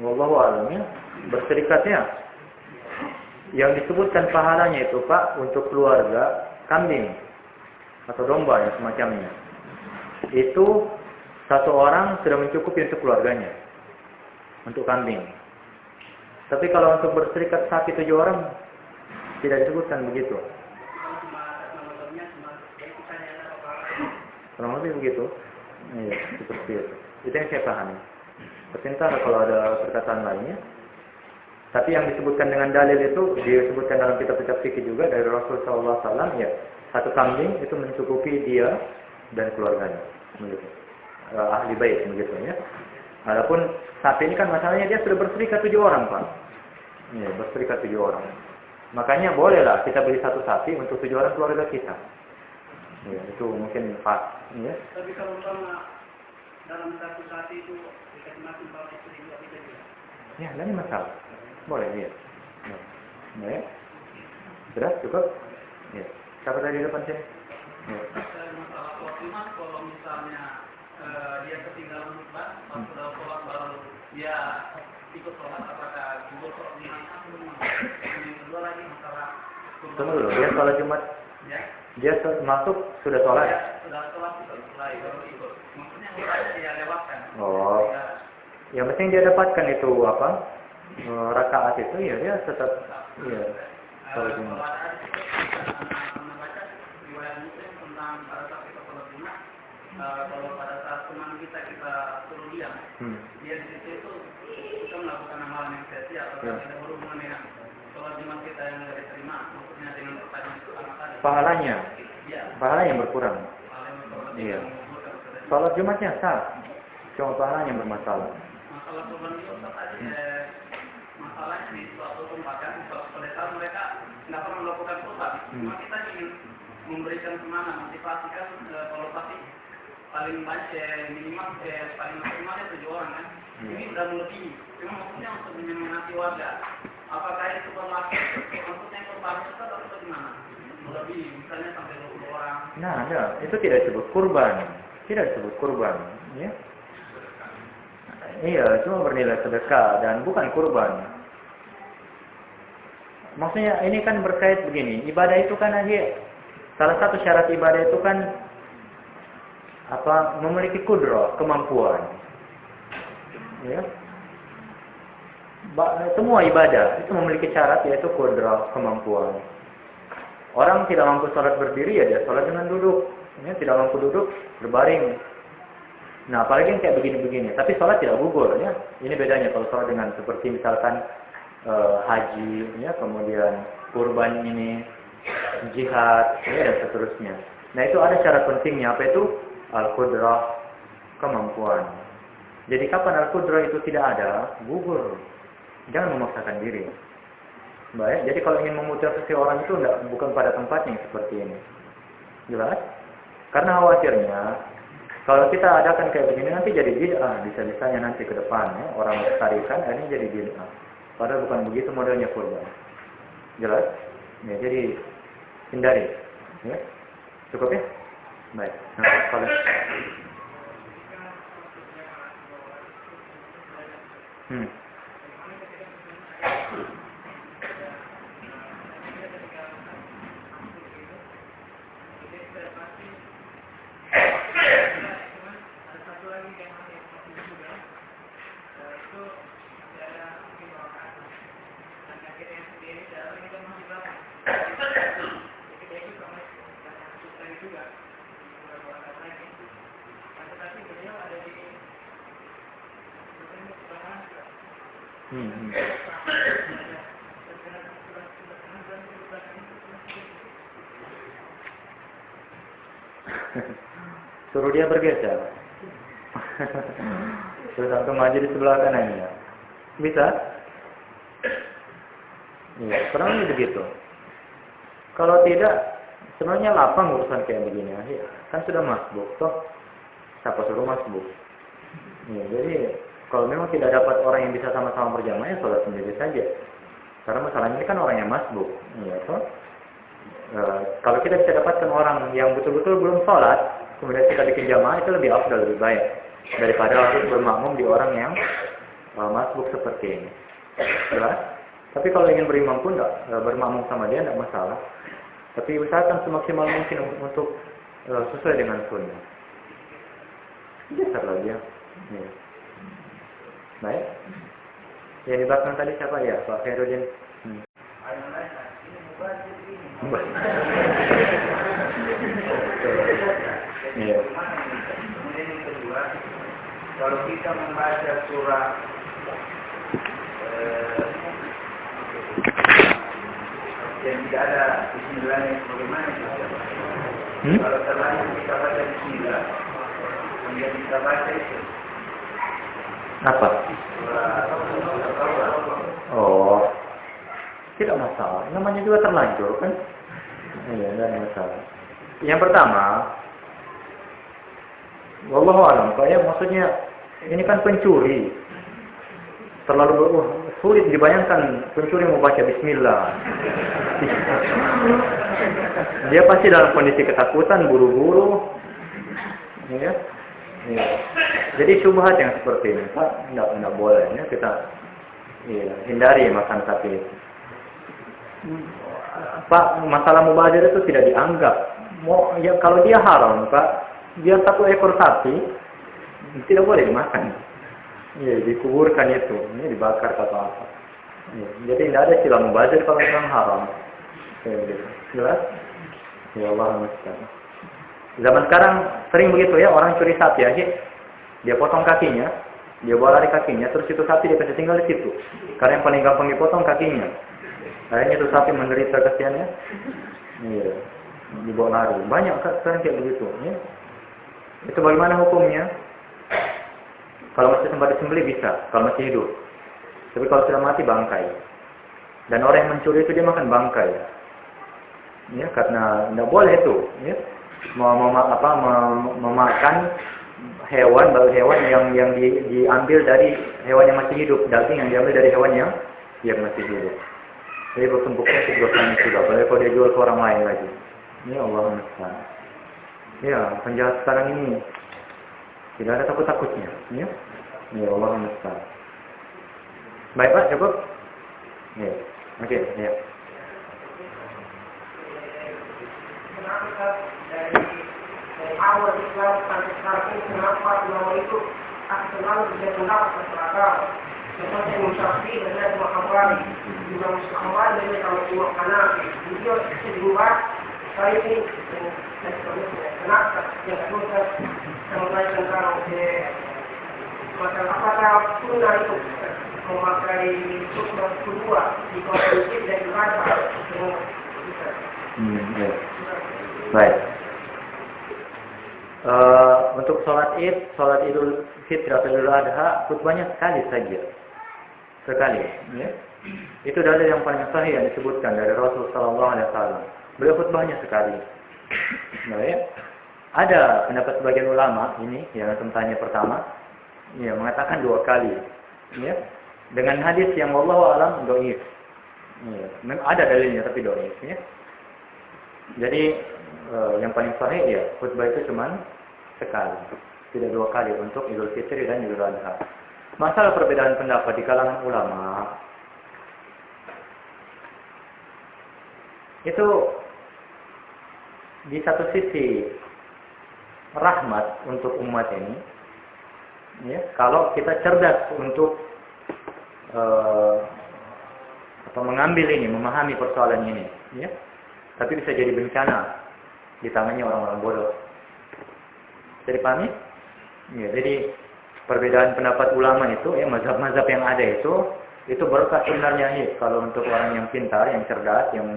Wallahu a'lam ya. Berserikatnya yang disebutkan pahalanya itu Pak untuk keluarga kambing atau domba yang semacamnya. Itu satu orang sudah mencukupi untuk keluarganya. Untuk kambing. Tapi kalau untuk berserikat sapi 7 orang tidak disebutkan begitu. Kurang lebih begitu. Iya, seperti itu. Itu yang saya pahami. Ternyata kalau ada perkataan lainnya. Tapi yang disebutkan dengan dalil itu disebutkan dalam kitab-kitab fikih juga dari Rasulullah SAW. Ya, satu kambing itu mencukupi dia dan keluarganya. begitu. Ahli bait begitu ya. Adapun sapi ini kan masalahnya dia sudah berserikat 7 orang, Pak. Ya, berserikat 7 orang. Makanya bolehlah kita beli satu sapi untuk 7 orang keluarga kita. Ya, itu mungkin Pak. Ya. Tapi kalau sama dalam satu sapi itu dikasih makan kalau istri juga bisa juga. Ya, ini masalah. Boleh, ya. Baik. Sudah cukup? Ya. Siapa tadi di depan sini? Ya. Masalah khotimah kalau misalnya dia ketinggalan khutbah, pas sudah sholat baru dia ikut sholat, apakah gugur khotimah? Yang kedua lagi masalah Tunggu dulu, dia sholat Jumat. ya. Dia masuk sudah sholat. Ya, sudah sholat sudah mulai baru ikut. Maksudnya dia lewatkan. Oh. Yang penting dia dapatkan itu apa? Rakaat itu ya dia tetap ya sholat Jumat. Kalau ada di situ membaca riwayat Muslim tentang pada saat kita sholat Jumat, kalau pada saat teman kita suruh diam, dia di situ itu kita melakukan amalan yang sia-sia atau tidak berhubungan dengan sholat Jumat kita yang tidak diterima, maksudnya dengan pertanyaan pertama tadi. Pahalanya, Ya. pahalanya yang berkurang. Iya. Sholat Jumatnya sah, cuma pahalanya yang bermasalah. Masalah korban itu tadi masalahnya di suatu tempat kan, pada saat mereka nggak pernah melakukan kurban, cuma kita ingin memberikan kemana motivasi kan, kalau pasti paling banyak minimal paling maksimalnya 7 orang kan, ini udah melebihi, cuma maksudnya untuk menyemangati warga, apakah itu berlaku, maksudnya kurban itu atau bagaimana? Melebihi, misalnya sampai 20 orang. Nah, ada. Itu tidak disebut kurban. Tidak disebut kurban, ya. Iya, cuma bernilai sedekah dan bukan kurban. Maksudnya ini kan berkait begini, ibadah itu kan salah satu syarat ibadah itu kan apa? Memiliki kudrah, kemampuan. Ya. Semua ibadah itu memiliki syarat yaitu kudrah, kemampuan. Orang tidak mampu sholat berdiri ya dia sholat dengan duduk. Ya, tidak mampu duduk berbaring. Nah, apalagi yang kayak begini-begini. Tapi sholat tidak gugur. Ya. Ini bedanya kalau sholat dengan seperti misalkan haji, ya, kemudian kurban ini, jihad, ya, dan seterusnya. Nah, itu ada syarat pentingnya. Apa itu? Al-Qudrah, kemampuan. Jadi kapan Al-Qudrah itu tidak ada, gugur. Jangan memaksakan diri. Baik, jadi kalau ingin memotivasi orang itu bukan pada tempatnya seperti ini. Jelas? Karena khawatirnya, kalau kita adakan kayak begini nanti jadi bid'ah, bisa-bisanya nanti ke depan ya, orang melestarikan ini jadi bid'ah. Padahal bukan begitu modelnya kurban. Jelas? Ya, jadi hindari. Ya. Cukup ya? Baik. Nah, kalau suruh dia bergeser. Terus aku maju di sebelah kanannya. Bisa? Ya, kurang lebih begitu. Kalau tidak, sebenarnya lapang urusan kayak begini. Ya, kan sudah masbuk, toh. Siapa suruh masbuk? Ya, jadi kalau memang tidak dapat orang yang bisa sama-sama berjamaah, ya sholat sendiri saja. Karena masalahnya ini kan orang yang masbuk. Ya, toh. Kalau kita bisa dapatkan orang yang betul-betul belum sholat, kemudian kita bikin jamaah, itu lebih afdal, lebih baik daripada harus bermakmum di orang yang masbuk seperti ini. Jelas? Tapi kalau ingin berimam pun bermakmum sama dia tidak masalah. Tapi usahakan semaksimal mungkin untuk sesuai dengan sunnah. Biasalah dia. Ya. Baik. Yang di belakang tadi siapa ya? Pak Khairuddin. Iya. Kemudian yang kedua, kalau kita membaca surah yang tidak ada bismillahnya bagaimana? Kalau terlanjur kita baca bismillah, yang kita baca itu. Apa? Oh, tidak masalah. Namanya juga terlanjur kan? Iya, tidak ada masalah. Yang pertama, wallahu alam, kayak maksudnya ini kan pencuri. Terlalu sulit dibayangkan pencuri mau baca bismillah. Dia pasti dalam kondisi ketakutan, buru-buru. Ya. Ya. Jadi syubhat yang seperti ini, Pak, tidak boleh ya, kita hindari makan sapi itu. Pak, masalah mubazir itu tidak dianggap. Ya, kalau dia haram, Pak, dia 1 ekor sapi tidak boleh dimakan. Ya, dikuburkan itu, ini dibakar atau apa. Ya, jadi tidak ada istilah mubazir kalau memang haram. Ya, begitu. Jelas? Ya Allah musta'an. Zaman sekarang sering begitu ya, orang curi sapi aja, dia potong kakinya, dia bawa lari kakinya, terus itu sapi dia kasih tinggal di situ. Karena yang paling gampang dipotong kakinya. Akhirnya itu sapi menderita kasihannya. Iya, dibawa lari. Banyak sekarang kayak begitu. Ya. Itu bagaimana hukumnya? Kalau masih sempat disembelih bisa, kalau masih hidup. Tapi kalau sudah mati bangkai. Dan orang yang mencuri itu dia makan bangkai. Ya, karena tidak boleh itu. Ya. Memakan hewan yang diambil dari hewan yang masih hidup, daging yang diambil dari hewan yang masih hidup. Jadi bertumpuknya itu dosanya sudah. Apalagi kalau dia jual ke orang lain lagi. Ya Allah musta'an. Ya, penjahat sekarang ini tidak ada takut-takutnya. Ya, ya Allah musta'an. Baik Pak, cukup? Ya, oke, ya. Kenapa dari awal Islam sampai sekarang ini kenapa ulama itu akan selalu bisa pendapat beragam? Seperti Imam Syafi'i dan Imam Hambali, juga Imam Hambali dan Imam Hanafi. Beliau dibahas saya ini kenapa yang kedua mulai tentang masalah apakah sunnah itu memakai sunnah kedua di kondisi dan dibaca Ya. Baik. Untuk sholat Idul Fitri atau Idul Adha, khutbahnya sekali saja. Sekali. Ya. Itu dalil yang paling sahih yang disebutkan dari Rasul Sallallahu Alaihi Wasallam. Beliau khutbahnya sekali. Baik. Ada pendapat sebagian ulama ini yang tanya pertama, ya, mengatakan 2 kali. Ya. Dengan hadis yang wallahu alam dhaif. Ya. Ada dalilnya tapi dhaif. Ya. Jadi yang paling sahih ya khutbah itu cuma sekali, tidak 2 kali untuk Idul Fitri dan Idul Adha. Masalah perbedaan pendapat di kalangan ulama itu di satu sisi rahmat untuk umat ini, ya, kalau kita cerdas untuk mengambil ini, memahami persoalan ini, ya. Tapi bisa jadi bencana di tangannya orang-orang bodoh. Jadi pahami? Ya, jadi perbedaan pendapat ulama itu, ya, mazhab-mazhab yang ada itu berkah sebenarnya ya. Kalau untuk orang yang pintar, yang cerdas, yang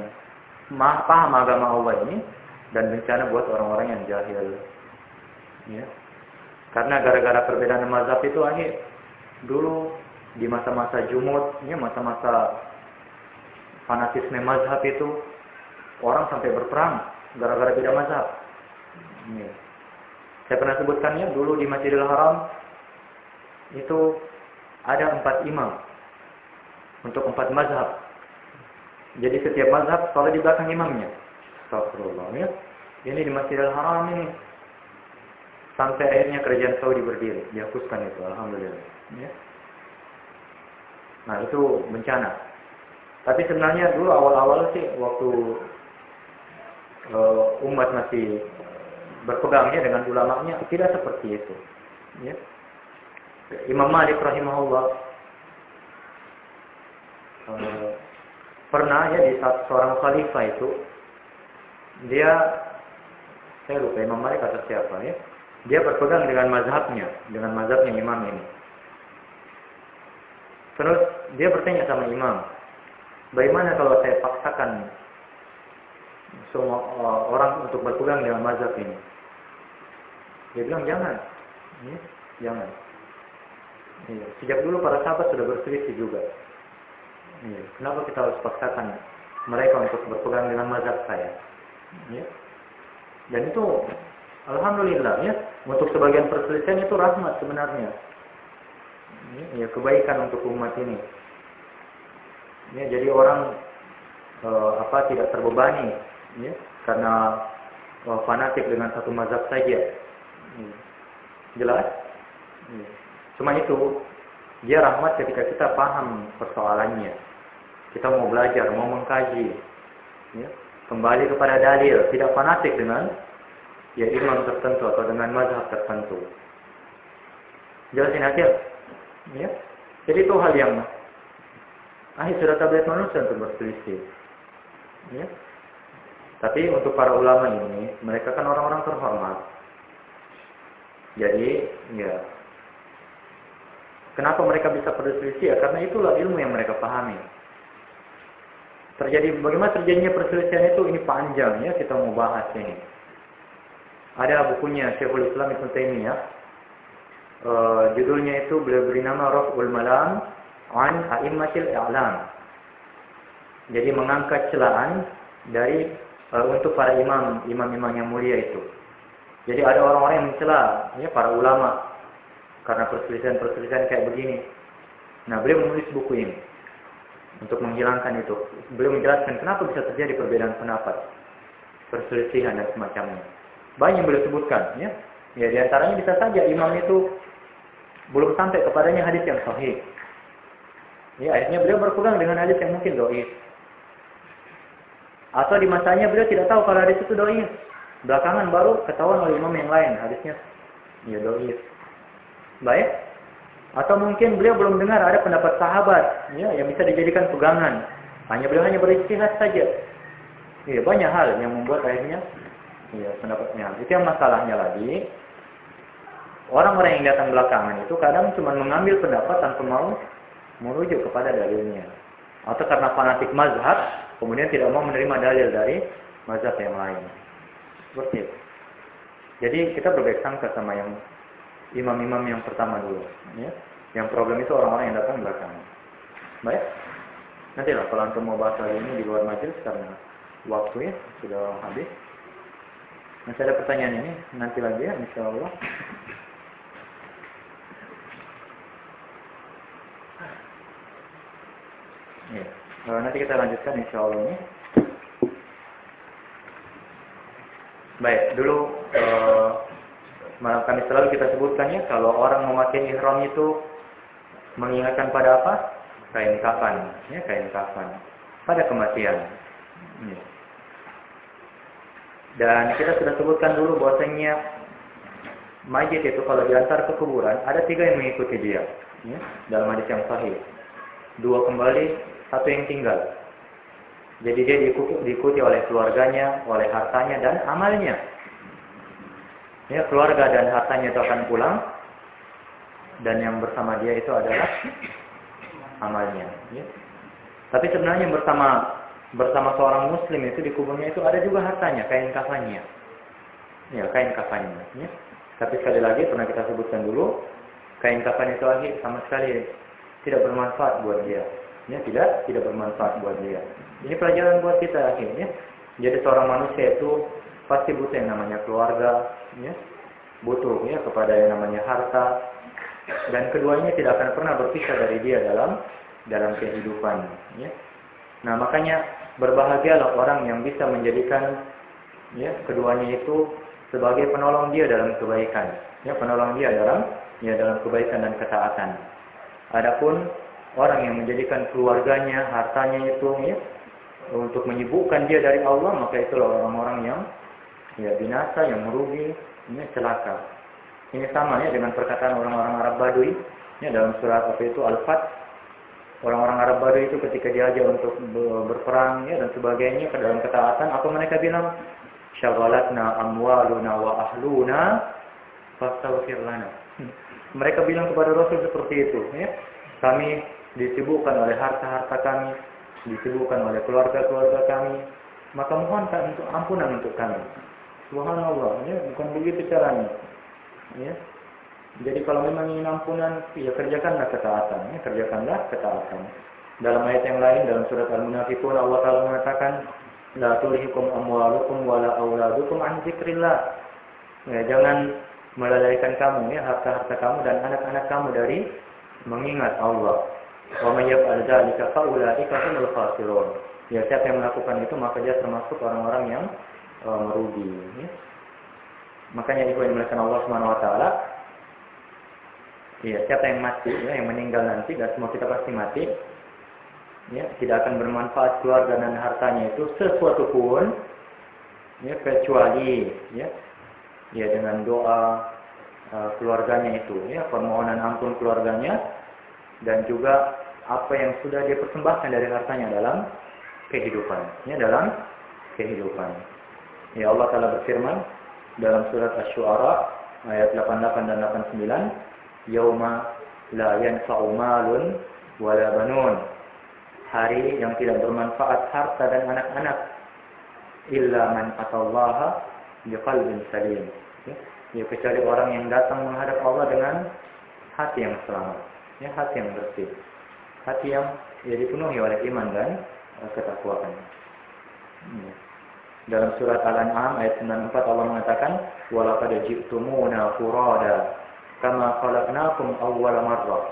paham agama Allah ini, dan bencana buat orang-orang yang jahil. Ya. Karena gara-gara perbedaan mazhab itu akhir dulu di masa-masa jumud, ya, masa-masa fanatisme mazhab itu orang sampai berperang gara-gara beda mazhab. Ya. Saya pernah sebutkannya dulu di Masjidil Haram itu ada 4 imam untuk 4 mazhab. Jadi setiap mazhab sholat di belakang imamnya. Astagfirullah, ya. Ini di Masjidil Haram ini sampai akhirnya kerajaan Saudi berdiri, dihapuskan itu, alhamdulillah. Ya. Nah itu bencana. Tapi sebenarnya dulu awal-awal sih waktu umat masih berpegangnya dengan ulamanya tidak seperti itu. Ya. Imam Malik rahimahullah pernah ya di saat seorang khalifah itu saya lupa Imam Malik atau siapa ya, dia berpegang dengan mazhabnya imam ini. Terus dia bertanya sama imam, bagaimana kalau saya paksakan semua orang untuk berpegang dengan mazhab ini? Dia bilang jangan. Ya, jangan. Ya. Sejak dulu para sahabat sudah berselisih juga. Ya. Kenapa kita harus paksakan mereka untuk berpegang dengan mazhab saya? Ya. Dan itu alhamdulillah ya, untuk sebagian perselisihan itu rahmat sebenarnya. Ya, kebaikan untuk umat ini. Ya, jadi orang tidak terbebani ya, karena fanatik dengan satu mazhab saja. Ya. Jelas? Ya. Cuma itu dia rahmat ketika kita paham persoalannya. Kita mau belajar, mau mengkaji. Ya. Kembali kepada dalil, tidak fanatik dengan ya imam tertentu atau dengan mazhab tertentu. Jelasin akhir. Ya. Jadi itu hal yang sudah tabiat manusia untuk berselisih. Ya. Tapi untuk para ulama ini, mereka kan orang-orang terhormat. Jadi, ya, kenapa mereka bisa berselisih? Ya, karena itulah ilmu yang mereka pahami. Bagaimana terjadinya perselisihan itu, ini panjang ya, kita mau bahas ini. Ada bukunya Syekhul Islam Ibnu Taimiyah, judulnya itu beliau beri nama Raf'ul Malam an A'immatil I'lam. Jadi mengangkat celaan dari untuk para imam yang mulia itu. Jadi ada orang-orang yang mencela ya para ulama karena perselisihan kayak begini. Nah, beliau menulis buku ini untuk menghilangkan itu. Beliau menjelaskan kenapa bisa terjadi perbedaan pendapat, perselisihan dan semacamnya. Banyak yang beliau sebutkan ya. Ya di antaranya bisa saja imam itu belum sampai kepadanya hadis yang sahih. Ya, akhirnya beliau berpegang dengan hadis yang mungkin dhaif. Atau di masanya beliau tidak tahu kalau hadis itu dhaif. Belakangan baru ketahuan oleh imam yang lain hadisnya ya dhaif. Baik. Atau mungkin beliau belum dengar ada pendapat sahabat ya yang bisa dijadikan pegangan. Beliau hanya berijtihad saja. Ya, banyak hal yang membuat akhirnya ya pendapatnya. Itu yang masalahnya lagi. Orang-orang yang datang belakangan itu kadang cuma mengambil pendapat tanpa mau merujuk kepada dalilnya. Atau karena fanatik mazhab, kemudian tidak mau menerima dalil dari mazhab yang lain. Seperti itu. Jadi kita berbaik sangka sama yang imam-imam yang pertama dulu. Ya. Yang problem itu orang-orang yang datang belakangan. Baik. Nantilah kalau antum mau bahas lagi ini di luar majelis karena waktunya sudah habis. Masih ada pertanyaan ini nanti lagi ya, insyaallah. Ya. Nanti kita lanjutkan insyaallah ini. Baik, dulu kami selalu kita sebutkannya kalau orang memakai ihram itu mengingatkan pada apa? Kain kafan, ya kain kafan pada kematian. Ya. Dan kita sudah sebutkan dulu bahwasanya mayit itu kalau diantar ke kuburan ada 3 yang mengikuti dia, ya, dalam hadis yang sahih. 2 kembali, 1 yang tinggal. Jadi dia diikuti oleh keluarganya, oleh hartanya dan amalnya. Ya, keluarga dan hartanya itu akan pulang dan yang bersama dia itu adalah amalnya. Ya. Tapi sebenarnya bersama seorang muslim itu di kuburnya itu ada juga hartanya, kain kafannya. Ya, kain kafannya. Ya. Tapi sekali lagi pernah kita sebutkan dulu, kain kafan itu lagi sama sekali tidak bermanfaat buat dia. Ya, tidak bermanfaat buat dia. Ini pelajaran buat kita akhirnya. Jadi seorang manusia itu pasti butuh yang namanya keluarga, ya, butuh ya kepada yang namanya harta, dan keduanya tidak akan pernah berpisah dari dia dalam kehidupan. Ya. Nah makanya berbahagialah orang yang bisa menjadikan ya keduanya itu sebagai penolong dia dalam kebaikan, ya penolong dia dalam kebaikan dan ketaatan. Adapun orang yang menjadikan keluarganya, hartanya itu ya untuk menyibukkan dia dari Allah, maka itulah orang-orang yang ya binasa, yang merugi, ini celaka. Ini sama ya dengan perkataan orang-orang Arab Badui ya dalam surat apa itu Al-Fat. Orang-orang Arab Badui itu ketika diajak untuk berperang ya dan sebagainya ke dalam ketaatan, apa mereka bilang? Syaghalatna amwaluna wa ahluna fastaghfir lana. Mereka bilang kepada Rasul seperti itu ya. Kami disibukkan oleh harta-harta kami, disibukkan oleh keluarga-keluarga kami, maka mohonkan untuk ampunan untuk kami. Subhanallah, ya, bukan begitu caranya. Ya. Jadi kalau memang ingin ampunan, ya kerjakanlah ketaatan. Ya, kerjakanlah ketaatan. Dalam ayat yang lain, dalam surat Al-Munafiqun, Allah Ta'ala mengatakan, La tulhikum amwalukum wala auladukum an dzikrillah. Ya, jangan melalaikan kamu, ya, harta-harta kamu dan anak-anak kamu dari mengingat Allah. Wa may yaf'al dzalika fa ulaika humul khasirun. Ya, siapa yang melakukan itu maka dia termasuk orang-orang yang merugi. Ya. Makanya itu yang dimuliakan Allah Subhanahu Wa Taala. Ya, siapa yang mati, ya, yang meninggal nanti, dan semua kita pasti mati. Ya, tidak akan bermanfaat keluarga dan hartanya itu sesuatu pun, ya, kecuali, ya, dengan doa keluarganya itu, ya, permohonan ampun keluarganya, dan juga apa yang sudah dia persembahkan dari hartanya dalam kehidupan, ya, dalam kehidupan. Ya, Allah Ta'ala berfirman dalam surat Asy-Syu'ara ayat 88 dan 89, Yauma la yanfa'u malun wala banun. Hari yang tidak bermanfaat harta dan anak-anak, illa man atallaha biqalbin salim. Ya, kecuali orang yang datang menghadap Allah dengan hati yang selamat, ya, hati yang bersih, hati yang, ya, dipenuhi oleh iman dan ketakwaan. Ya. Dalam surat Al-An'am ayat 94 Allah mengatakan, wa laqad ji'tumuna furada kama khalaqnakum awwala marrah.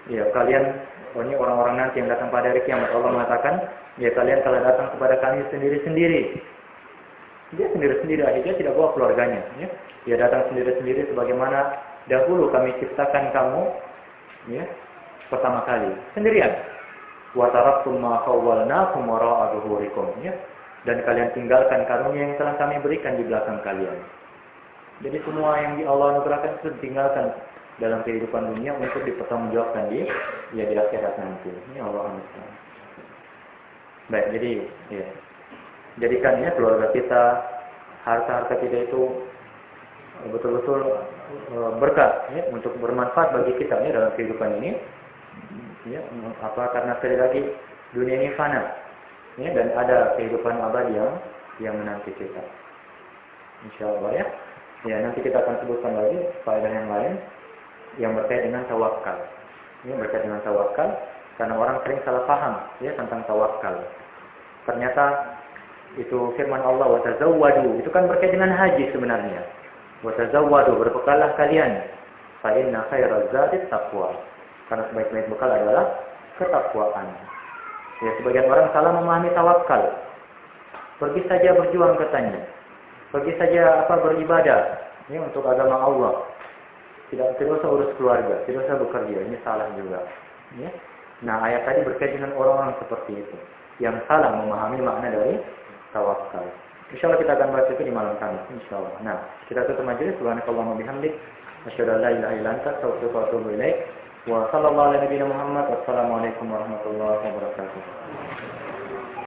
Ya, kalian, ini orang-orang nanti yang datang pada hari kiamat, Allah mengatakan, ya, kalian telah datang kepada kami sendiri-sendiri. Dia sendiri-sendiri, akhirnya tidak bawa keluarganya, ya. Dia datang sendiri-sendiri sebagaimana dahulu kami ciptakan kamu, ya, pertama kali, sendirian. Wa taraktum ma khawwalnakum wara'a dhuhurikum, ya. Dan kalian tinggalkan karunia yang telah kami berikan di belakang kalian. Jadi semua yang Allah anugerahkan itu ditinggalkan dalam kehidupan dunia untuk dipertanggungjawabkan di akhirat nanti. Ini Allah Subhanahu. Baik, jadi, ya, jadikannya keluarga kita, harta-harta kita itu betul-betul berkah, ya, untuk bermanfaat bagi kita, ya, dalam kehidupan ini. Ya, karena sekali lagi dunia ini fana, ya, dan ada kehidupan abadi yang menanti kita. Insyaallah, ya. Ya, nanti kita akan sebutkan lagi faedah yang lain yang berkait dengan tawakal. Ini berkait dengan tawakal karena orang sering salah paham, ya, tentang tawakal. Ternyata itu firman Allah, wa tazawwadu, itu kan berkait dengan haji sebenarnya. Wa tazawwadu, berbekallah kalian. Fa inna khairaz zadi taqwa. Karena sebaik-baik bekal adalah ketakwaan. Ya, sebagian orang salah memahami tawakal. Pergi saja berjuang katanya. Pergi saja beribadah, ya, untuk agama Allah. Tidak usah urus keluarga, tidak usah bekerja. Ini salah juga. Ya. Nah, ayat tadi berkait dengan orang-orang seperti itu yang salah memahami makna dari tawakal. Insyaallah kita akan bahas itu di malam Kamis, insyaallah. Nah, kita tutup majelis. Subhanakallahumma bihamdik, asyhadu an la ilaha illa anta, astaghfiruka wa atubu ilaik. Wa sallallahu ala nabiyyina Muhammad. Wassalamualaikum warahmatullahi wabarakatuh.